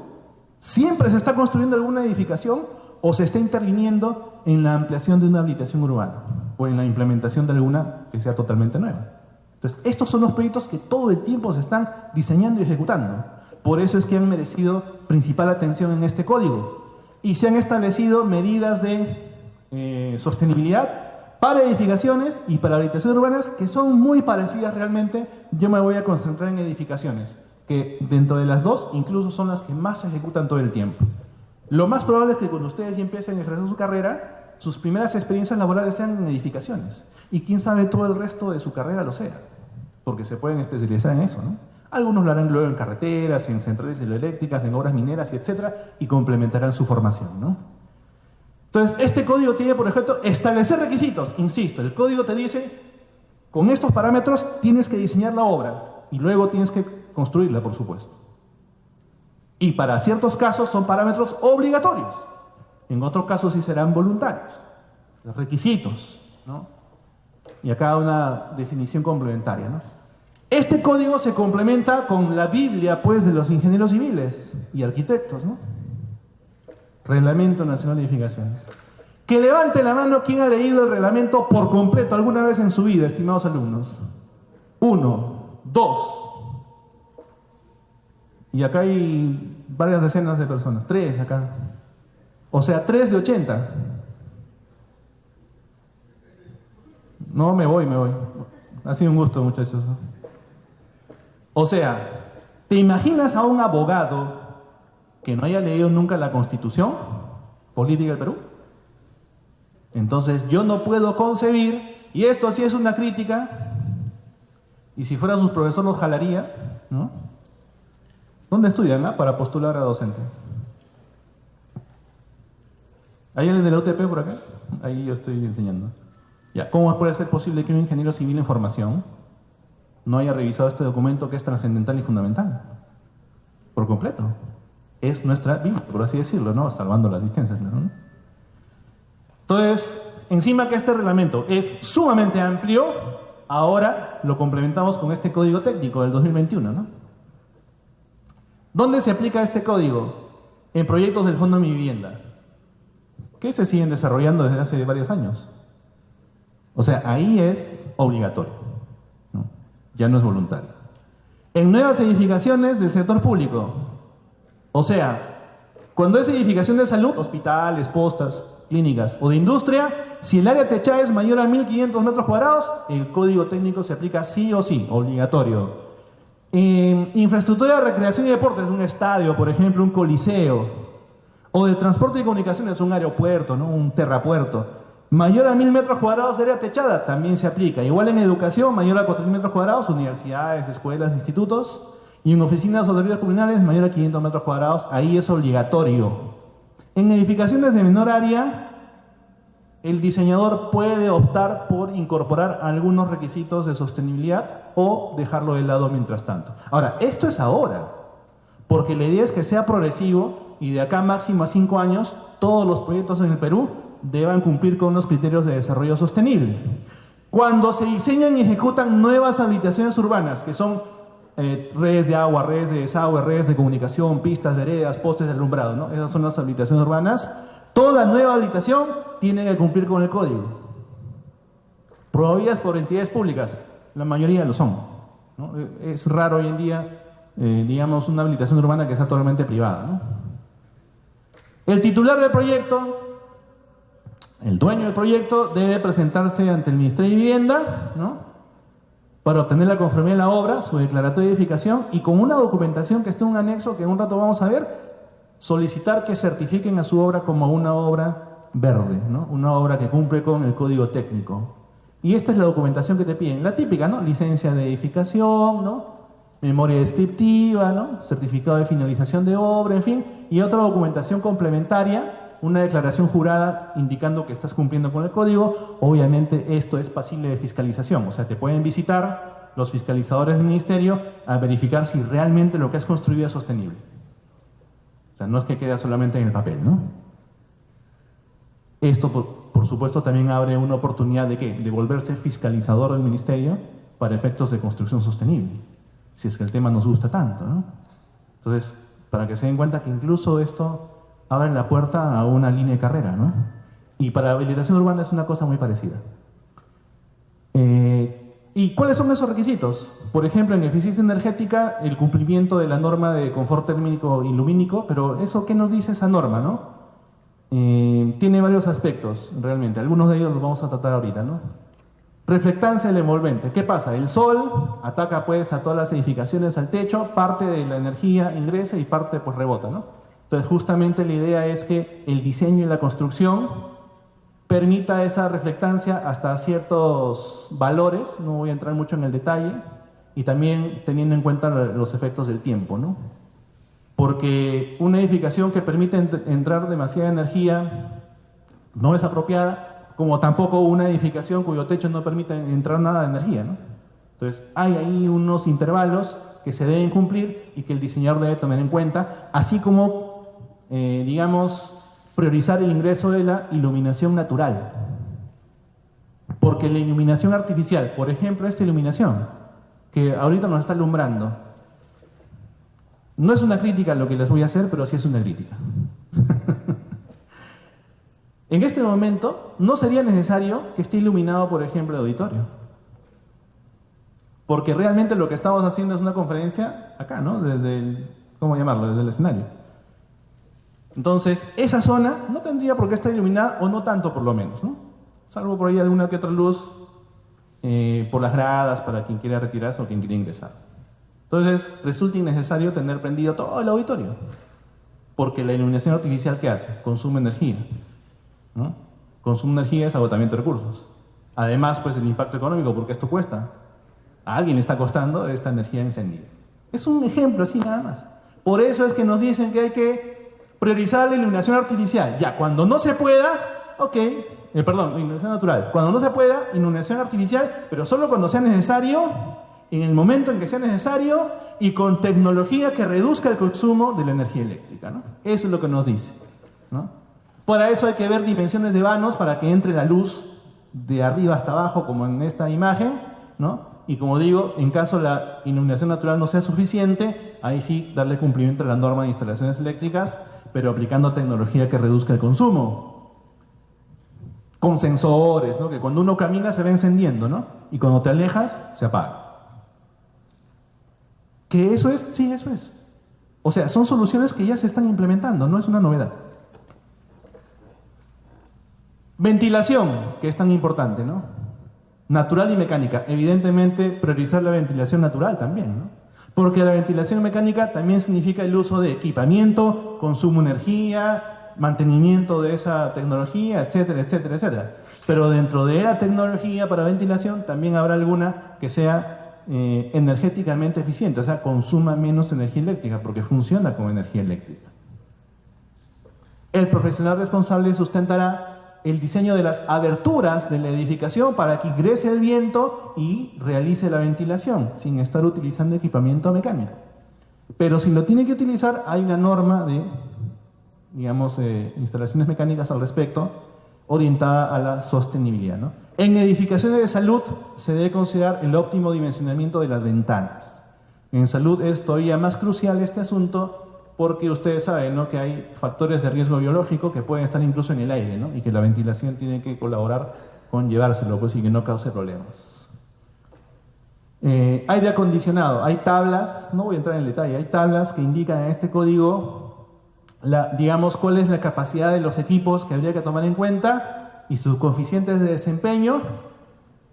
siempre se está construyendo alguna edificación o se está interviniendo en la ampliación de una habitación urbana o en la implementación de alguna que sea totalmente nueva. Entonces, estos son los proyectos que todo el tiempo se están diseñando y ejecutando. Por eso es que han merecido principal atención en este código y se han establecido medidas de sostenibilidad para edificaciones y para habitaciones urbanas que son muy parecidas realmente. Yo me voy a concentrar en edificaciones, que dentro de las dos incluso son las que más se ejecutan todo el tiempo. Lo más probable es que cuando ustedes ya empiecen a ejercer su carrera, sus primeras experiencias laborales sean en edificaciones. Y quién sabe, todo el resto de su carrera lo sea, porque se pueden especializar en eso, ¿no? Algunos lo harán luego en carreteras, en centrales hidroeléctricas, en obras mineras, y etcétera, y complementarán su formación, ¿no? Entonces, este código tiene por objeto establecer requisitos. Insisto, el código te dice, con estos parámetros tienes que diseñar la obra y luego tienes que construirla, por supuesto. Y para ciertos casos son parámetros obligatorios. En otros casos sí serán voluntarios. Los requisitos, ¿no? Y acá una definición complementaria, ¿no? Este código se complementa con la Biblia, pues, de los ingenieros civiles y arquitectos, ¿no? Reglamento Nacional de Edificaciones. Que levante la mano quien ha leído el reglamento por completo alguna vez en su vida, estimados alumnos. 1, 2. Y acá hay varias decenas de personas. 3 acá. O sea, 3 de 80. No, me voy. Ha sido un gusto, muchachos. O sea, ¿te imaginas a un abogado que no haya leído nunca la Constitución Política del Perú? Entonces yo no puedo concebir, y esto sí es una crítica, y si fuera su profesor los jalaría, ¿no? ¿Dónde estudian, para postular a docente? ¿Hay alguien de la UTP por acá? Ahí yo estoy enseñando. Ya, ¿cómo puede ser posible que un ingeniero civil en formación no haya revisado este documento que es trascendental y fundamental? Por completo. Es nuestra Biblia, por así decirlo, ¿no? Salvando las distancias, ¿no? Entonces, encima que este reglamento es sumamente amplio, ahora lo complementamos con este código técnico del 2021, ¿no? ¿Dónde se aplica este código? En proyectos del Fondo Mi Vivienda, que se siguen desarrollando desde hace varios años. O sea, ahí es obligatorio, ¿no? Ya no es voluntario. En nuevas edificaciones del sector público, o sea, cuando es edificación de salud, hospitales, postas, clínicas o de industria, si el área techada es mayor a 1.500 metros cuadrados, el código técnico se aplica sí o sí, obligatorio. Infraestructura de recreación y deportes, un estadio, por ejemplo, un coliseo, o de transporte y comunicaciones, un aeropuerto, ¿no? Un terrapuerto, mayor a 1.000 metros cuadrados de área techada, también se aplica. Igual en educación, mayor a 4.000 metros cuadrados, universidades, escuelas, institutos, y en oficinas o servicios comunales, mayor a 500 metros cuadrados, ahí es obligatorio. En edificaciones de menor área, el diseñador puede optar por incorporar algunos requisitos de sostenibilidad o dejarlo de lado mientras tanto. Ahora, esto es ahora, porque la idea es que sea progresivo y de acá máximo a 5 años, todos los proyectos en el Perú deban cumplir con unos criterios de desarrollo sostenible. Cuando se diseñan y ejecutan nuevas habitaciones urbanas, que son redes de agua, redes de desagüe, redes de comunicación, pistas, veredas, postes de alumbrado, ¿no? Esas son las habitaciones urbanas. Toda nueva habitación tiene que cumplir con el código. Promovidas por entidades públicas, la mayoría lo son, ¿no? Es raro hoy en día, digamos, una habilitación urbana que sea totalmente privada, ¿no? El titular del proyecto, el dueño del proyecto, debe presentarse ante el Ministerio de Vivienda, ¿no?, para obtener la conformidad de la obra, su declaratoria de edificación y con una documentación que esté en un anexo que en un rato vamos a ver, solicitar que certifiquen a su obra como una obra verde, ¿no? Una obra que cumple con el código técnico. Y esta es la documentación que te piden, la típica, ¿no? Licencia de edificación, ¿no? Memoria descriptiva, ¿no? Certificado de finalización de obra, en fin, y otra documentación complementaria, una declaración jurada indicando que estás cumpliendo con el código. Obviamente esto es pasible de fiscalización, o sea, te pueden visitar los fiscalizadores del ministerio a verificar si realmente lo que has construido es sostenible. O sea, no es que queda solamente en el papel, ¿no? Esto, por supuesto, también abre una oportunidad de ¿qué? De volverse fiscalizador del ministerio para efectos de construcción sostenible, si es que el tema nos gusta tanto, ¿no? Entonces, para que se den cuenta que incluso esto abre la puerta a una línea de carrera, ¿no? Y para la habilitación urbana es una cosa muy parecida. ¿Y cuáles son esos requisitos? Por ejemplo, en eficiencia energética, el cumplimiento de la norma de confort térmico y lumínico, pero ¿eso qué nos dice esa norma, no? Tiene varios aspectos, realmente. Algunos de ellos los vamos a tratar ahorita, ¿no? Reflectancia del envolvente. ¿Qué pasa? El sol ataca pues a todas las edificaciones, al techo, parte de la energía ingresa y parte pues rebota, ¿no? Entonces justamente la idea es que el diseño y la construcción permita esa reflectancia hasta ciertos valores, no voy a entrar mucho en el detalle, y también teniendo en cuenta los efectos del tiempo, ¿no? Porque una edificación que permite entrar demasiada energía no es apropiada, como tampoco una edificación cuyo techo no permite entrar nada de energía, ¿no? Entonces, hay ahí unos intervalos que se deben cumplir y que el diseñador debe tomar en cuenta, así como, digamos, priorizar el ingreso de la iluminación natural. Porque la iluminación artificial, por ejemplo, esta iluminación que ahorita nos está alumbrando, no es una crítica a lo que les voy a hacer, pero sí es una crítica. En este momento no sería necesario que esté iluminado, por ejemplo, el auditorio. Porque realmente lo que estamos haciendo es una conferencia acá, ¿no? Desde el, ¿cómo llamarlo? Desde el escenario. Entonces, esa zona no tendría por qué estar iluminada, o no tanto por lo menos, ¿no? Salvo por ahí alguna que otra luz por las gradas para quien quiera retirarse o quien quiera ingresar. Entonces, resulta innecesario tener prendido todo el auditorio, porque la iluminación artificial, ¿qué hace? Consume energía, ¿no? Consume energía es agotamiento de recursos. Además, pues el impacto económico, porque esto cuesta. A alguien le está costando esta energía encendida. Es un ejemplo así nada más. Por eso es que nos dicen que hay que priorizar la iluminación artificial. Ya, cuando no se pueda, ok, iluminación natural. Cuando no se pueda, iluminación artificial, pero solo cuando sea necesario, en el momento en que sea necesario y con tecnología que reduzca el consumo de la energía eléctrica, ¿no? Eso es lo que nos dice, ¿no? Para eso hay que ver dimensiones de vanos para que entre la luz de arriba hasta abajo, como en esta imagen, ¿no? Y como digo, en caso la iluminación natural no sea suficiente, ahí sí darle cumplimiento a la norma de instalaciones eléctricas, pero aplicando tecnología que reduzca el consumo. Con sensores, ¿no? Que cuando uno camina se va encendiendo, ¿no? Y cuando te alejas, se apaga. ¿Que eso es? Sí, eso es. O sea, son soluciones que ya se están implementando, no es una novedad. Ventilación, que es tan importante, ¿no? Natural y mecánica. Evidentemente, priorizar la ventilación natural también, ¿no? Porque la ventilación mecánica también significa el uso de equipamiento, consumo de energía, mantenimiento de esa tecnología, etcétera, etcétera, etcétera. Pero dentro de la tecnología para ventilación también habrá alguna que sea energéticamente eficiente, o sea, consuma menos energía eléctrica, porque funciona con energía eléctrica. El profesional responsable sustentará el diseño de las aberturas de la edificación para que ingrese el viento y realice la ventilación, sin estar utilizando equipamiento mecánico. Pero si lo tiene que utilizar, hay una norma de, digamos, instalaciones mecánicas al respecto, orientada a la sostenibilidad, ¿no? En edificaciones de salud se debe considerar el óptimo dimensionamiento de las ventanas. En salud es todavía más crucial este asunto porque ustedes saben, ¿no?, que hay factores de riesgo biológico que pueden estar incluso en el aire, ¿no?, y que la ventilación tiene que colaborar con llevárselo, pues, y que no cause problemas. Aire acondicionado. Hay tablas, no voy a entrar en el detalle, hay tablas que indican en este código, digamos, cuál es la capacidad de los equipos que habría que tomar en cuenta y sus coeficientes de desempeño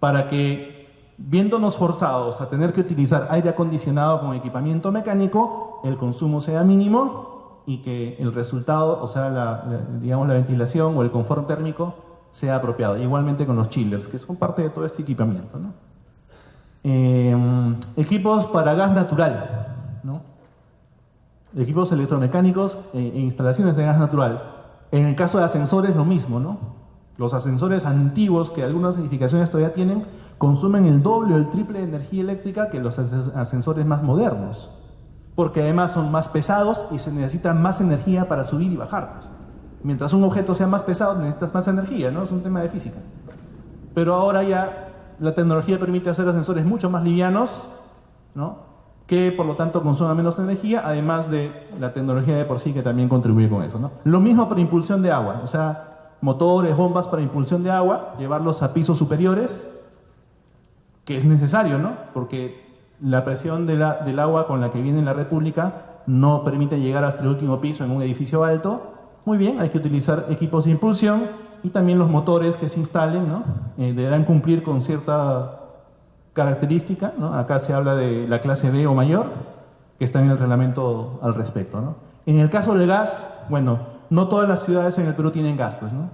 para que, viéndonos forzados a tener que utilizar aire acondicionado con equipamiento mecánico, el consumo sea mínimo y que el resultado, o sea, digamos la ventilación o el confort térmico sea apropiado. Igualmente con los chillers, que son parte de todo este equipamiento, ¿no? Equipos para gas natural, ¿no? Equipos electromecánicos e instalaciones de gas natural. En el caso de ascensores, lo mismo, ¿no? Los ascensores antiguos que algunas edificaciones todavía tienen consumen el doble o el triple de energía eléctrica que los ascensores más modernos, porque además son más pesados y se necesita más energía para subir y bajar. Pues. Mientras un objeto sea más pesado, necesitas más energía, ¿no? Es un tema de física. Pero ahora ya la tecnología permite hacer ascensores mucho más livianos, ¿no? Que por lo tanto consuman menos energía, además de la tecnología de por sí que también contribuye con eso, ¿no? Lo mismo para impulsión de agua, o sea, motores, bombas para impulsión de agua, llevarlos a pisos superiores, que es necesario, ¿no? Porque la presión del agua con la que viene la red pública no permite llegar hasta el último piso en un edificio alto. Muy bien, hay que utilizar equipos de impulsión y también los motores que se instalen, ¿no? Deberán cumplir con cierta característica, ¿no? Acá se habla de la clase B o mayor, que está en el reglamento al respecto, ¿no? En el caso del gas, bueno, no todas las ciudades en el Perú tienen gas, pues, ¿no?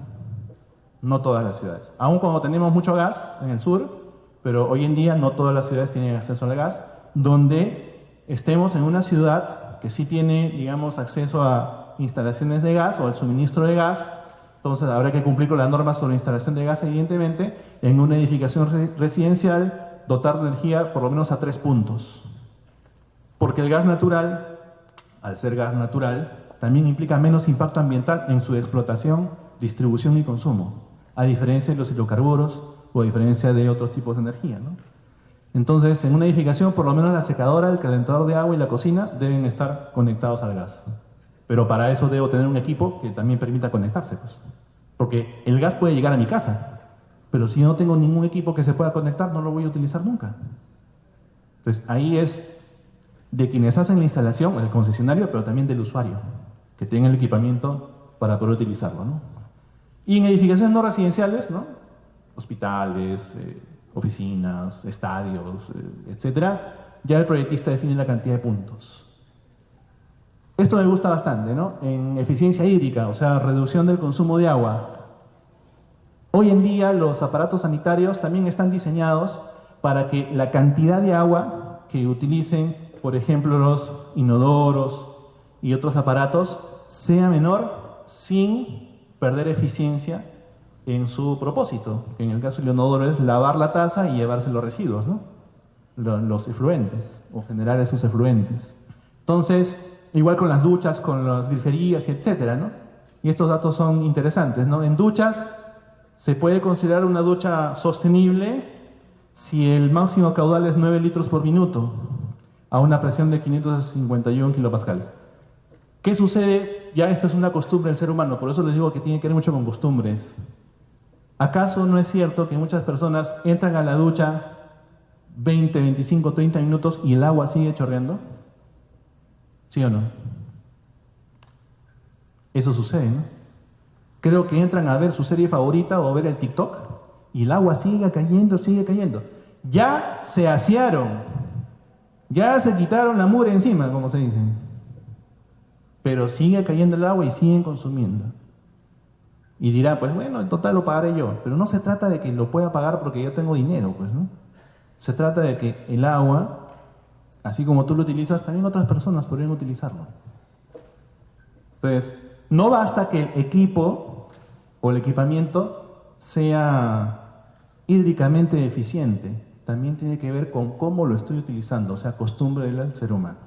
No todas las ciudades. Aún cuando tenemos mucho gas en el sur, pero hoy en día no todas las ciudades tienen acceso al gas, donde estemos en una ciudad que sí tiene, digamos, acceso a instalaciones de gas o al suministro de gas, entonces habrá que cumplir con las normas sobre instalación de gas, evidentemente, en una edificación residencial, dotar de energía por lo menos a 3 puntos. Porque el gas natural, al ser gas natural, también implica menos impacto ambiental en su explotación, distribución y consumo, a diferencia de los hidrocarburos o a diferencia de otros tipos de energía, ¿no? Entonces, en una edificación, por lo menos la secadora, el calentador de agua y la cocina deben estar conectados al gas. Pero para eso debo tener un equipo que también permita conectarse, pues. Porque el gas puede llegar a mi casa, pero si no tengo ningún equipo que se pueda conectar, no lo voy a utilizar nunca. Entonces, ahí es de quienes hacen la instalación, el concesionario, pero también del usuario, que tenga el equipamiento para poder utilizarlo, ¿no? Y en edificaciones no residenciales, ¿no? Hospitales, oficinas, estadios, etcétera, ya el proyectista define la cantidad de puntos. Esto me gusta bastante, ¿no? En eficiencia hídrica, o sea, reducción del consumo de agua. Hoy en día los aparatos sanitarios también están diseñados para que la cantidad de agua que utilicen, por ejemplo, los inodoros y otros aparatos, sea menor sin perder eficiencia en su propósito, que en el caso del inodoro es lavar la taza y llevarse los residuos, ¿no? Los efluentes, o generar esos efluentes. Entonces, igual con las duchas, con las griferías y etcétera, ¿no? Y estos datos son interesantes, ¿no? En duchas se puede considerar una ducha sostenible si el máximo caudal es 9 litros por minuto a una presión de 551 kilopascales. ¿Qué sucede? Ya esto es una costumbre del ser humano, por eso les digo que tiene que ver mucho con costumbres. ¿Acaso no es cierto que muchas personas entran a la ducha 20, 25, 30 minutos y el agua sigue chorreando? ¿Sí o no? Eso sucede, ¿no? Creo que entran a ver su serie favorita o a ver el TikTok y el agua sigue cayendo, sigue cayendo. Ya se asearon, ya se quitaron la mugre encima, como se dice. Pero sigue cayendo el agua y siguen consumiendo. Y dirá, pues bueno, en total lo pagaré yo. Pero no se trata de que lo pueda pagar porque yo tengo dinero, pues, ¿no? Se trata de que el agua, así como tú lo utilizas, también otras personas podrían utilizarlo. Entonces, no basta que el equipo o el equipamiento sea hídricamente eficiente, también tiene que ver con cómo lo estoy utilizando, o sea, costumbre del ser humano.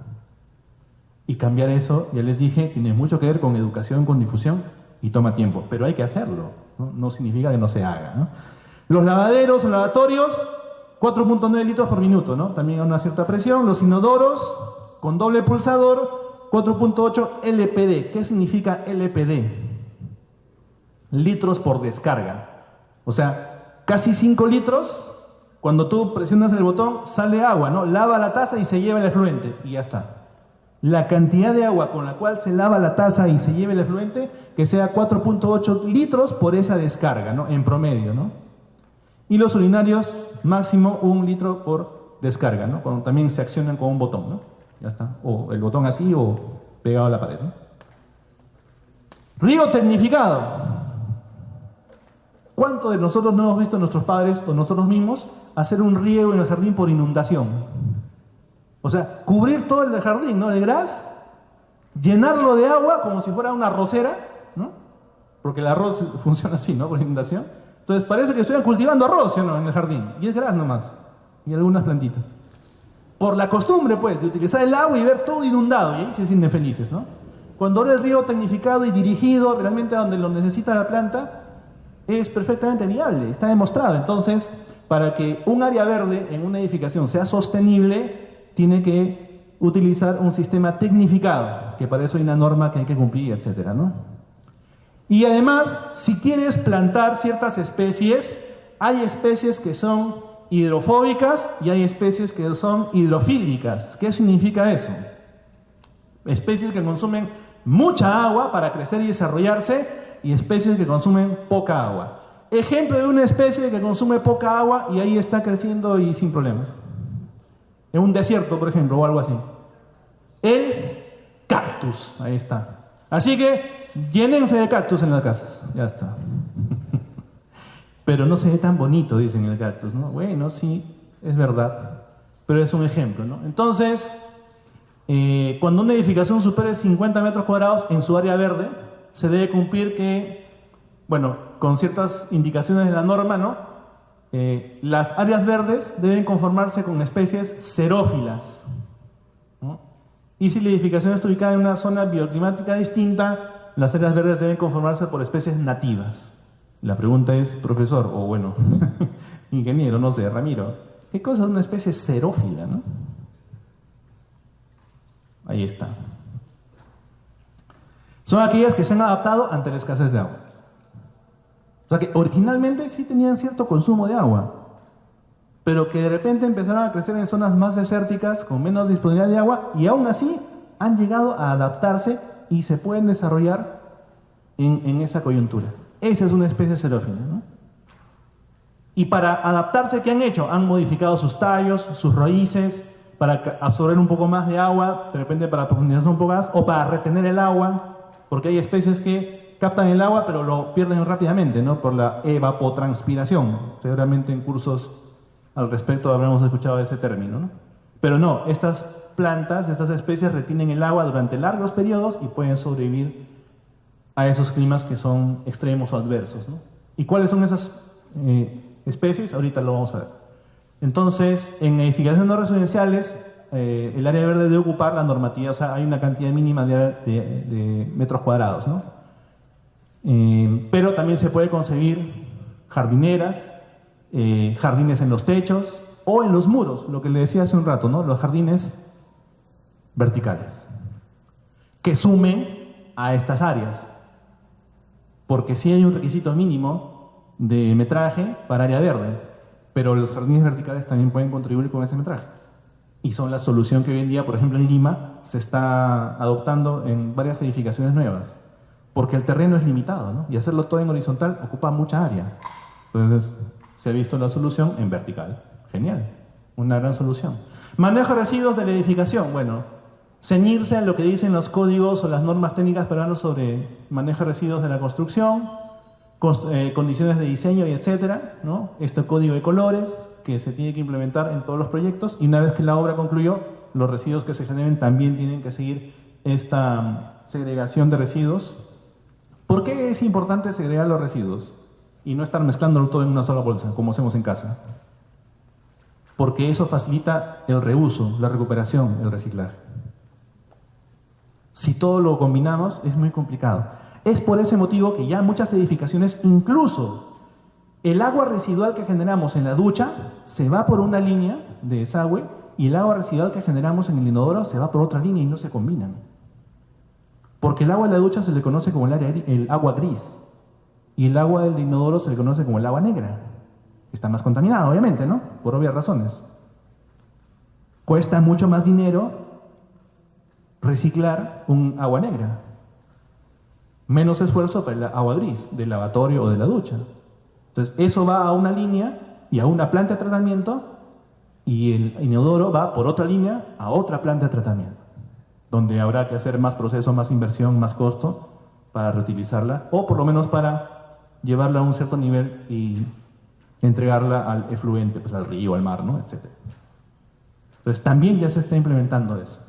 Y cambiar eso, ya les dije, tiene mucho que ver con educación, con difusión y toma tiempo, pero hay que hacerlo, ¿no? No significa que no se haga, ¿no? Los lavaderos o lavatorios, 4.9 litros por minuto, ¿no? También a una cierta presión. Los inodoros con doble pulsador, 4.8 LPD. ¿Qué significa LPD? Litros por descarga. O sea, casi 5 litros, cuando tú presionas el botón, sale agua, ¿no? Lava la taza y se lleva el efluente y ya está. La cantidad de agua con la cual se lava la taza y se lleva el efluente, que sea 4.8 litros por esa descarga, ¿no? En promedio, ¿no? Y los urinarios, máximo 1 litro por descarga, ¿no? Cuando también se accionan con un botón, ¿no? Ya está. O el botón así o pegado a la pared, ¿no? Riego tecnificado. ¿Cuántos de nosotros no hemos visto a nuestros padres o nosotros mismos hacer un riego en el jardín por inundación? O sea, cubrir todo el jardín, ¿no? El gras, llenarlo de agua como si fuera una arrocera, ¿no? Porque el arroz funciona así, ¿no? Por inundación. Entonces parece que estuvieran cultivando arroz, ¿sí o no? En el jardín. Y es gras nomás. Y algunas plantitas. Por la costumbre, pues, de utilizar el agua y ver todo inundado. Y ahí se sienten felices, ¿no? Cuando ahora el riego tecnificado y dirigido realmente a donde lo necesita la planta, es perfectamente viable, está demostrado. Entonces, para que un área verde en una edificación sea sostenible, tiene que utilizar un sistema tecnificado, que para eso hay una norma que hay que cumplir, etcétera, ¿no? Y además, si quieres plantar ciertas especies, hay especies que son hidrofóbicas y hay especies que son hidrofílicas. ¿Qué significa eso? Especies que consumen mucha agua para crecer y desarrollarse, y especies que consumen poca agua. Ejemplo de una especie que consume poca agua y ahí está creciendo y sin problemas. En un desierto, por ejemplo, o algo así. El cactus, ahí está. Así que llénense de cactus en las casas, ya está. Pero no se ve tan bonito, dicen el cactus, ¿no? Bueno, sí, es verdad, pero es un ejemplo, ¿no? Entonces, cuando una edificación supere 50 metros cuadrados en su área verde, se debe cumplir que, bueno, con ciertas indicaciones de la norma, ¿no? Las áreas verdes deben conformarse con especies xerófilas, ¿no? Y si la edificación está ubicada en una zona bioclimática distinta, las áreas verdes deben conformarse por especies nativas. La pregunta es, profesor, o bueno, ingeniero, no sé, Ramiro, ¿qué cosa es una especie xerófila, no? Ahí está. Son aquellas que se han adaptado ante la escasez de agua. O sea que originalmente sí tenían cierto consumo de agua, pero que de repente empezaron a crecer en zonas más desérticas, con menos disponibilidad de agua, y aún así han llegado a adaptarse y se pueden desarrollar en esa coyuntura. Esa es una especie xerófila, ¿no? Y para adaptarse, ¿qué han hecho? Han modificado sus tallos, sus raíces, para absorber un poco más de agua, de repente para profundizar un poco más, o para retener el agua, porque hay especies que captan el agua pero lo pierden rápidamente, ¿no? Por la evapotranspiración. Seguramente en cursos al respecto habremos escuchado ese término, ¿no? Pero no, estas plantas, estas especies retienen el agua durante largos periodos y pueden sobrevivir a esos climas que son extremos o adversos, ¿no? ¿Y cuáles son esas especies? Ahorita lo vamos a ver. Entonces, en edificaciones no residenciales, el área verde debe ocupar la normatividad, o sea, hay una cantidad mínima de metros cuadrados, ¿no? Pero también se puede concebir jardineras, jardines en los techos o en los muros, lo que le decía hace un rato, ¿no? Los jardines verticales, que sumen a estas áreas, porque sí hay un requisito mínimo de metraje para área verde, pero los jardines verticales también pueden contribuir con ese metraje. Y son la solución que hoy en día, por ejemplo, en Lima, se está adoptando en varias edificaciones nuevas. Porque el terreno es limitado, ¿no? Y hacerlo todo en horizontal ocupa mucha área. Entonces, se ha visto la solución en vertical. Genial. Una gran solución. Manejo de residuos de la edificación. Bueno, ceñirse a lo que dicen los códigos o las normas técnicas peruanas sobre manejo de residuos de la construcción, condiciones de diseño y etcétera, ¿no? Este código de colores que se tiene que implementar en todos los proyectos, y una vez que la obra concluyó, los residuos que se generen también tienen que seguir esta segregación de residuos. ¿Por qué es importante segregar los residuos y no estar mezclándolo todo en una sola bolsa, como hacemos en casa? Porque eso facilita el reuso, la recuperación, el reciclaje. Si todo lo combinamos, es muy complicado. Es por ese motivo que ya muchas edificaciones, incluso el agua residual que generamos en la ducha se va por una línea de desagüe y el agua residual que generamos en el inodoro se va por otra línea y no se combinan. Porque el agua de la ducha se le conoce como el agua gris y el agua del inodoro se le conoce como el agua negra. Está más contaminada, obviamente, ¿no? Por obvias razones. Cuesta mucho más dinero reciclar un agua negra. Menos esfuerzo para el agua gris, del lavatorio o de la ducha. Entonces, eso va a una línea y a una planta de tratamiento, y el inodoro va por otra línea a otra planta de tratamiento, donde habrá que hacer más proceso, más inversión, más costo para reutilizarla, o por lo menos para llevarla a un cierto nivel y entregarla al efluente, pues al río, al mar, ¿no? Etc. Entonces también ya se está implementando eso.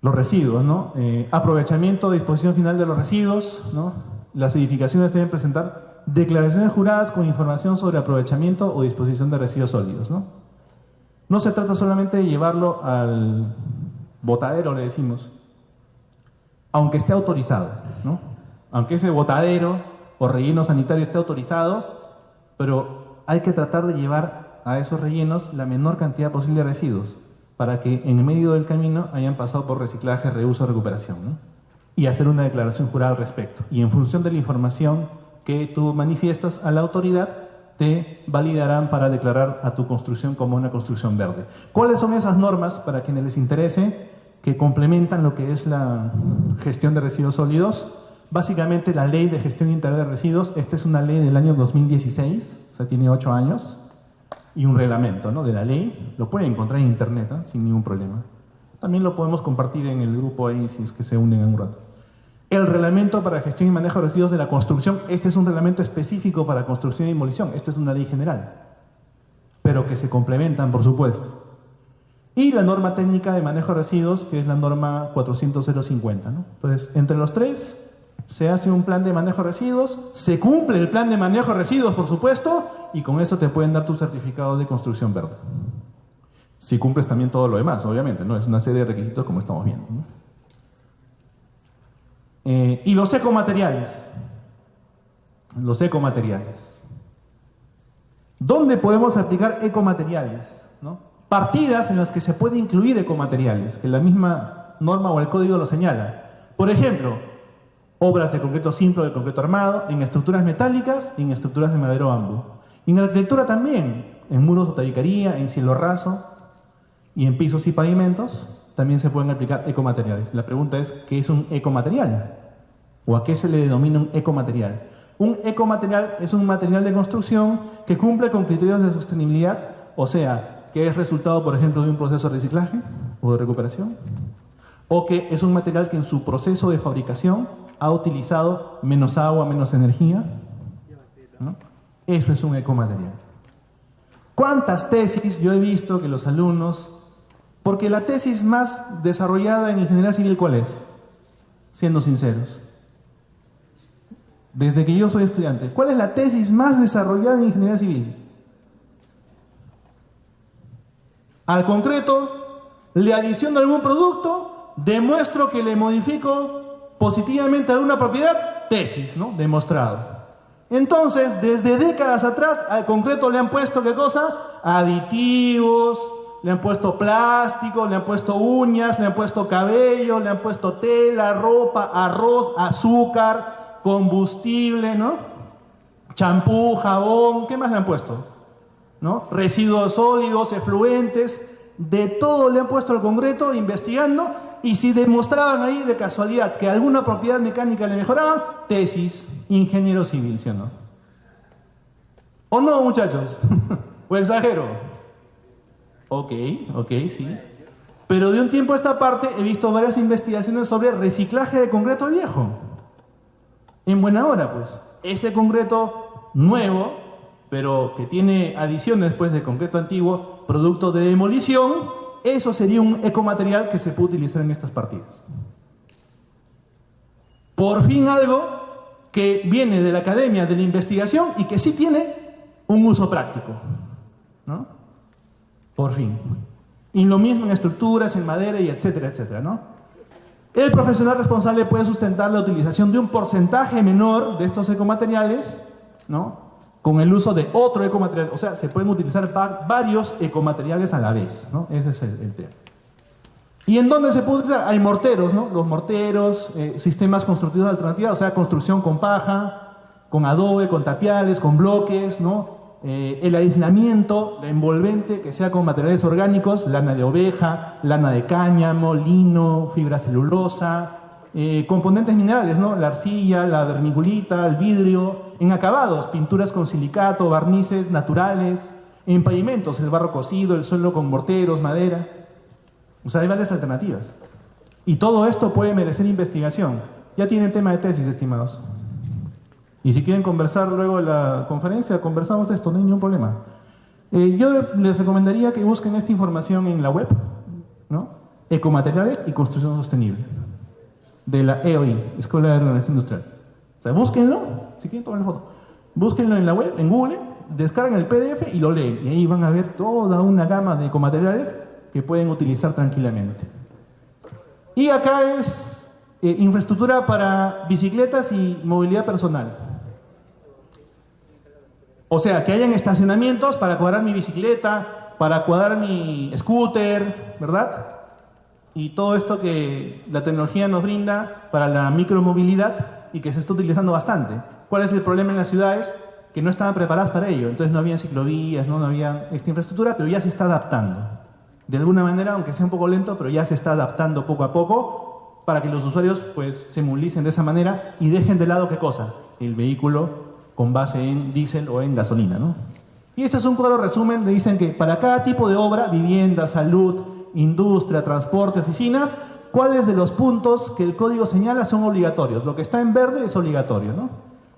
Los residuos, ¿no? Aprovechamiento, disposición final de los residuos, ¿no? Las edificaciones deben presentar declaraciones juradas con información sobre aprovechamiento o disposición de residuos sólidos, ¿no? No se trata solamente de llevarlo al botadero, le decimos, aunque esté autorizado, ¿no? Aunque ese botadero o relleno sanitario esté autorizado, pero hay que tratar de llevar a esos rellenos la menor cantidad posible de residuos, para que en medio del camino hayan pasado por reciclaje, reuso, recuperación, ¿no? Y hacer una declaración jurada al respecto. Y en función de la información que tú manifiestas a la autoridad, te validarán para declarar a tu construcción como una construcción verde. ¿Cuáles son esas normas para quienes les interese que complementan lo que es la gestión de residuos sólidos? Básicamente la Ley de Gestión Integral de Residuos. Esta es una ley del año 2016, o sea, tiene 8 años. Y un reglamento, ¿no?, de la ley. Lo pueden encontrar en internet, ¿no?, sin ningún problema. También lo podemos compartir en el grupo ahí si es que se unen en un rato. El reglamento para gestión y manejo de residuos de la construcción. Este es un reglamento específico para construcción y demolición. Esta es una ley general, pero que se complementan, por supuesto. Y la norma técnica de manejo de residuos, que es la norma 400.050, ¿no? Entonces, entre los tres se hace un plan de manejo de residuos, se cumple el plan de manejo de residuos, por supuesto, y con eso te pueden dar tu certificado de construcción verde. Si cumples también todo lo demás, obviamente, ¿no? Es una serie de requisitos como estamos viendo, ¿no? Y los ecomateriales. Los ecomateriales. ¿Dónde podemos aplicar ecomateriales, ¿no? Partidas en las que se puede incluir ecomateriales, que la misma norma o el código lo señala. Por ejemplo, obras de concreto simple o de concreto armado, en estructuras metálicas y en estructuras de madera o bambú. Y en la arquitectura también, en muros o tabiquería, en cielo raso y en pisos y pavimentos, también se pueden aplicar ecomateriales. La pregunta es, ¿qué es un ecomaterial? ¿O a qué se le denomina un ecomaterial? Un ecomaterial es un material de construcción que cumple con criterios de sostenibilidad, o sea, que es resultado, por ejemplo, de un proceso de reciclaje o de recuperación, o que es un material que en su proceso de fabricación ha utilizado menos agua, menos energía, ¿no? Eso es un ecomaterial. ¿Cuántas tesis yo he visto que los alumnos... Porque la tesis más desarrollada en ingeniería civil, ¿cuál es? Siendo sinceros. Desde que yo soy estudiante, ¿cuál es la tesis más desarrollada en ingeniería civil? Al concreto, le adiciono algún producto, demuestro que le modifico positivamente alguna propiedad, tesis, ¿no? Demostrado. Entonces, desde décadas atrás, al concreto le han puesto, ¿qué cosa? Aditivos, le han puesto plástico, le han puesto uñas, le han puesto cabello, le han puesto tela, ropa, arroz, azúcar, combustible, ¿no? Champú, jabón, ¿qué más le han puesto? ¿No? Residuos sólidos, efluentes, de todo le han puesto al concreto investigando, y si demostraban ahí de casualidad que alguna propiedad mecánica le mejoraban, tesis, ingeniero civil, ¿sí o no? ¿O no, muchachos? ¿O exagero? Ok, sí. Pero de un tiempo a esta parte he visto varias investigaciones sobre reciclaje de concreto viejo. En buena hora, pues. Ese concreto nuevo, pero que tiene adiciones pues de concreto antiguo, producto de demolición, eso sería un ecomaterial que se puede utilizar en estas partidas. Por fin algo que viene de la academia, de la investigación, y que sí tiene un uso práctico, ¿no? Por fin. Y lo mismo en estructuras, en madera y etcétera, etcétera, ¿no? El profesional responsable puede sustentar la utilización de un porcentaje menor de estos ecomateriales, ¿no?, con el uso de otro ecomaterial. O sea, se pueden utilizar varios ecomateriales a la vez, ¿no? Ese es el tema. ¿Y en dónde se puede utilizar? Hay morteros, ¿no? Los morteros, sistemas constructivos alternativos, o sea, construcción con paja, con adobe, con tapiales, con bloques, ¿no? El aislamiento, la envolvente, que sea con materiales orgánicos, lana de oveja, lana de cáñamo, lino, fibra celulosa, componentes minerales, ¿no? La arcilla, la vermiculita, el vidrio, en acabados, pinturas con silicato, barnices naturales, en pavimentos, el barro cocido, el suelo con morteros, madera. O sea, hay varias alternativas. Y todo esto puede merecer investigación. Ya tienen tema de tesis, estimados. Y si quieren conversar luego de la conferencia, conversamos de esto, no hay ningún problema. Yo les recomendaría que busquen esta información en la web, ¿no? Ecomateriales y construcción sostenible, de la EOI, Escuela de Organización Industrial. O sea, búsquenlo, si quieren tomar la foto, búsquenlo en la web, en Google, descargan el PDF y lo leen. Y ahí van a ver toda una gama de ecomateriales que pueden utilizar tranquilamente. Y acá es infraestructura para bicicletas y movilidad personal. O sea, que hayan estacionamientos para cuadrar mi bicicleta, para cuadrar mi scooter, ¿verdad? Y todo esto que la tecnología nos brinda para la micromovilidad y que se está utilizando bastante. ¿Cuál es el problema en las ciudades? Que no estaban preparadas para ello. Entonces no había ciclovías, no había esta infraestructura, pero ya se está adaptando. De alguna manera, aunque sea un poco lento, pero ya se está adaptando poco a poco para que los usuarios pues se movilicen de esa manera y dejen de lado ¿qué cosa? El vehículo con base en diésel o en gasolina, ¿no? Y este es un claro resumen, le dicen que para cada tipo de obra, vivienda, salud, industria, transporte, oficinas, ¿cuáles de los puntos que el código señala son obligatorios? Lo que está en verde es obligatorio, ¿no?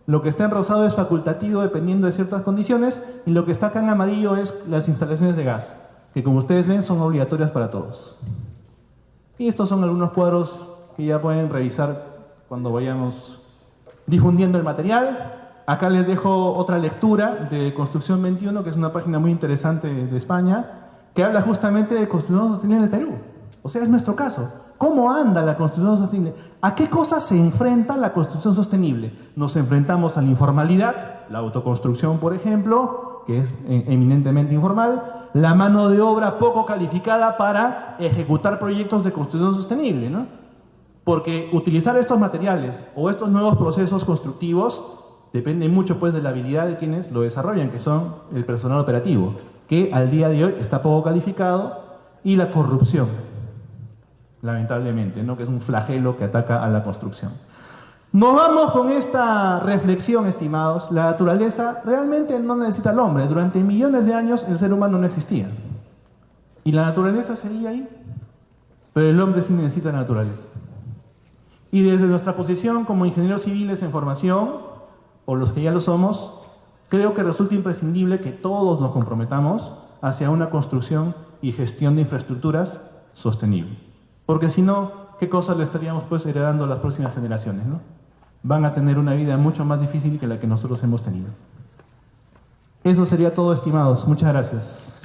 Lo que está en rosado es facultativo dependiendo de ciertas condiciones y lo que está acá en amarillo es las instalaciones de gas, que como ustedes ven son obligatorias para todos. Y estos son algunos cuadros que ya pueden revisar cuando vayamos difundiendo el material. Acá les dejo otra lectura de Construcción 21, que es una página muy interesante de España, que habla justamente de construcción sostenible en el Perú. O sea, es nuestro caso. ¿Cómo anda la construcción sostenible? ¿A qué cosas se enfrenta la construcción sostenible? Nos enfrentamos a la informalidad, la autoconstrucción, por ejemplo, que es eminentemente informal, la mano de obra poco calificada para ejecutar proyectos de construcción sostenible, ¿no? Porque utilizar estos materiales o estos nuevos procesos constructivos depende mucho pues de la habilidad de quienes lo desarrollan, que son el personal operativo, que al día de hoy está poco calificado, y la corrupción, lamentablemente, ¿no? Que es un flagelo que ataca a la construcción. Nos vamos con esta reflexión, estimados. La naturaleza realmente no necesita al hombre. Durante millones de años el ser humano no existía. Y la naturaleza seguía ahí. Pero el hombre sí necesita la naturaleza. Y desde nuestra posición como ingenieros civiles en formación, o los que ya lo somos, creo que resulta imprescindible que todos nos comprometamos hacia una construcción y gestión de infraestructuras sostenible. Porque si no, ¿qué cosas le estaríamos pues heredando a las próximas generaciones, ¿no? Van a tener una vida mucho más difícil que la que nosotros hemos tenido. Eso sería todo, estimados. Muchas gracias.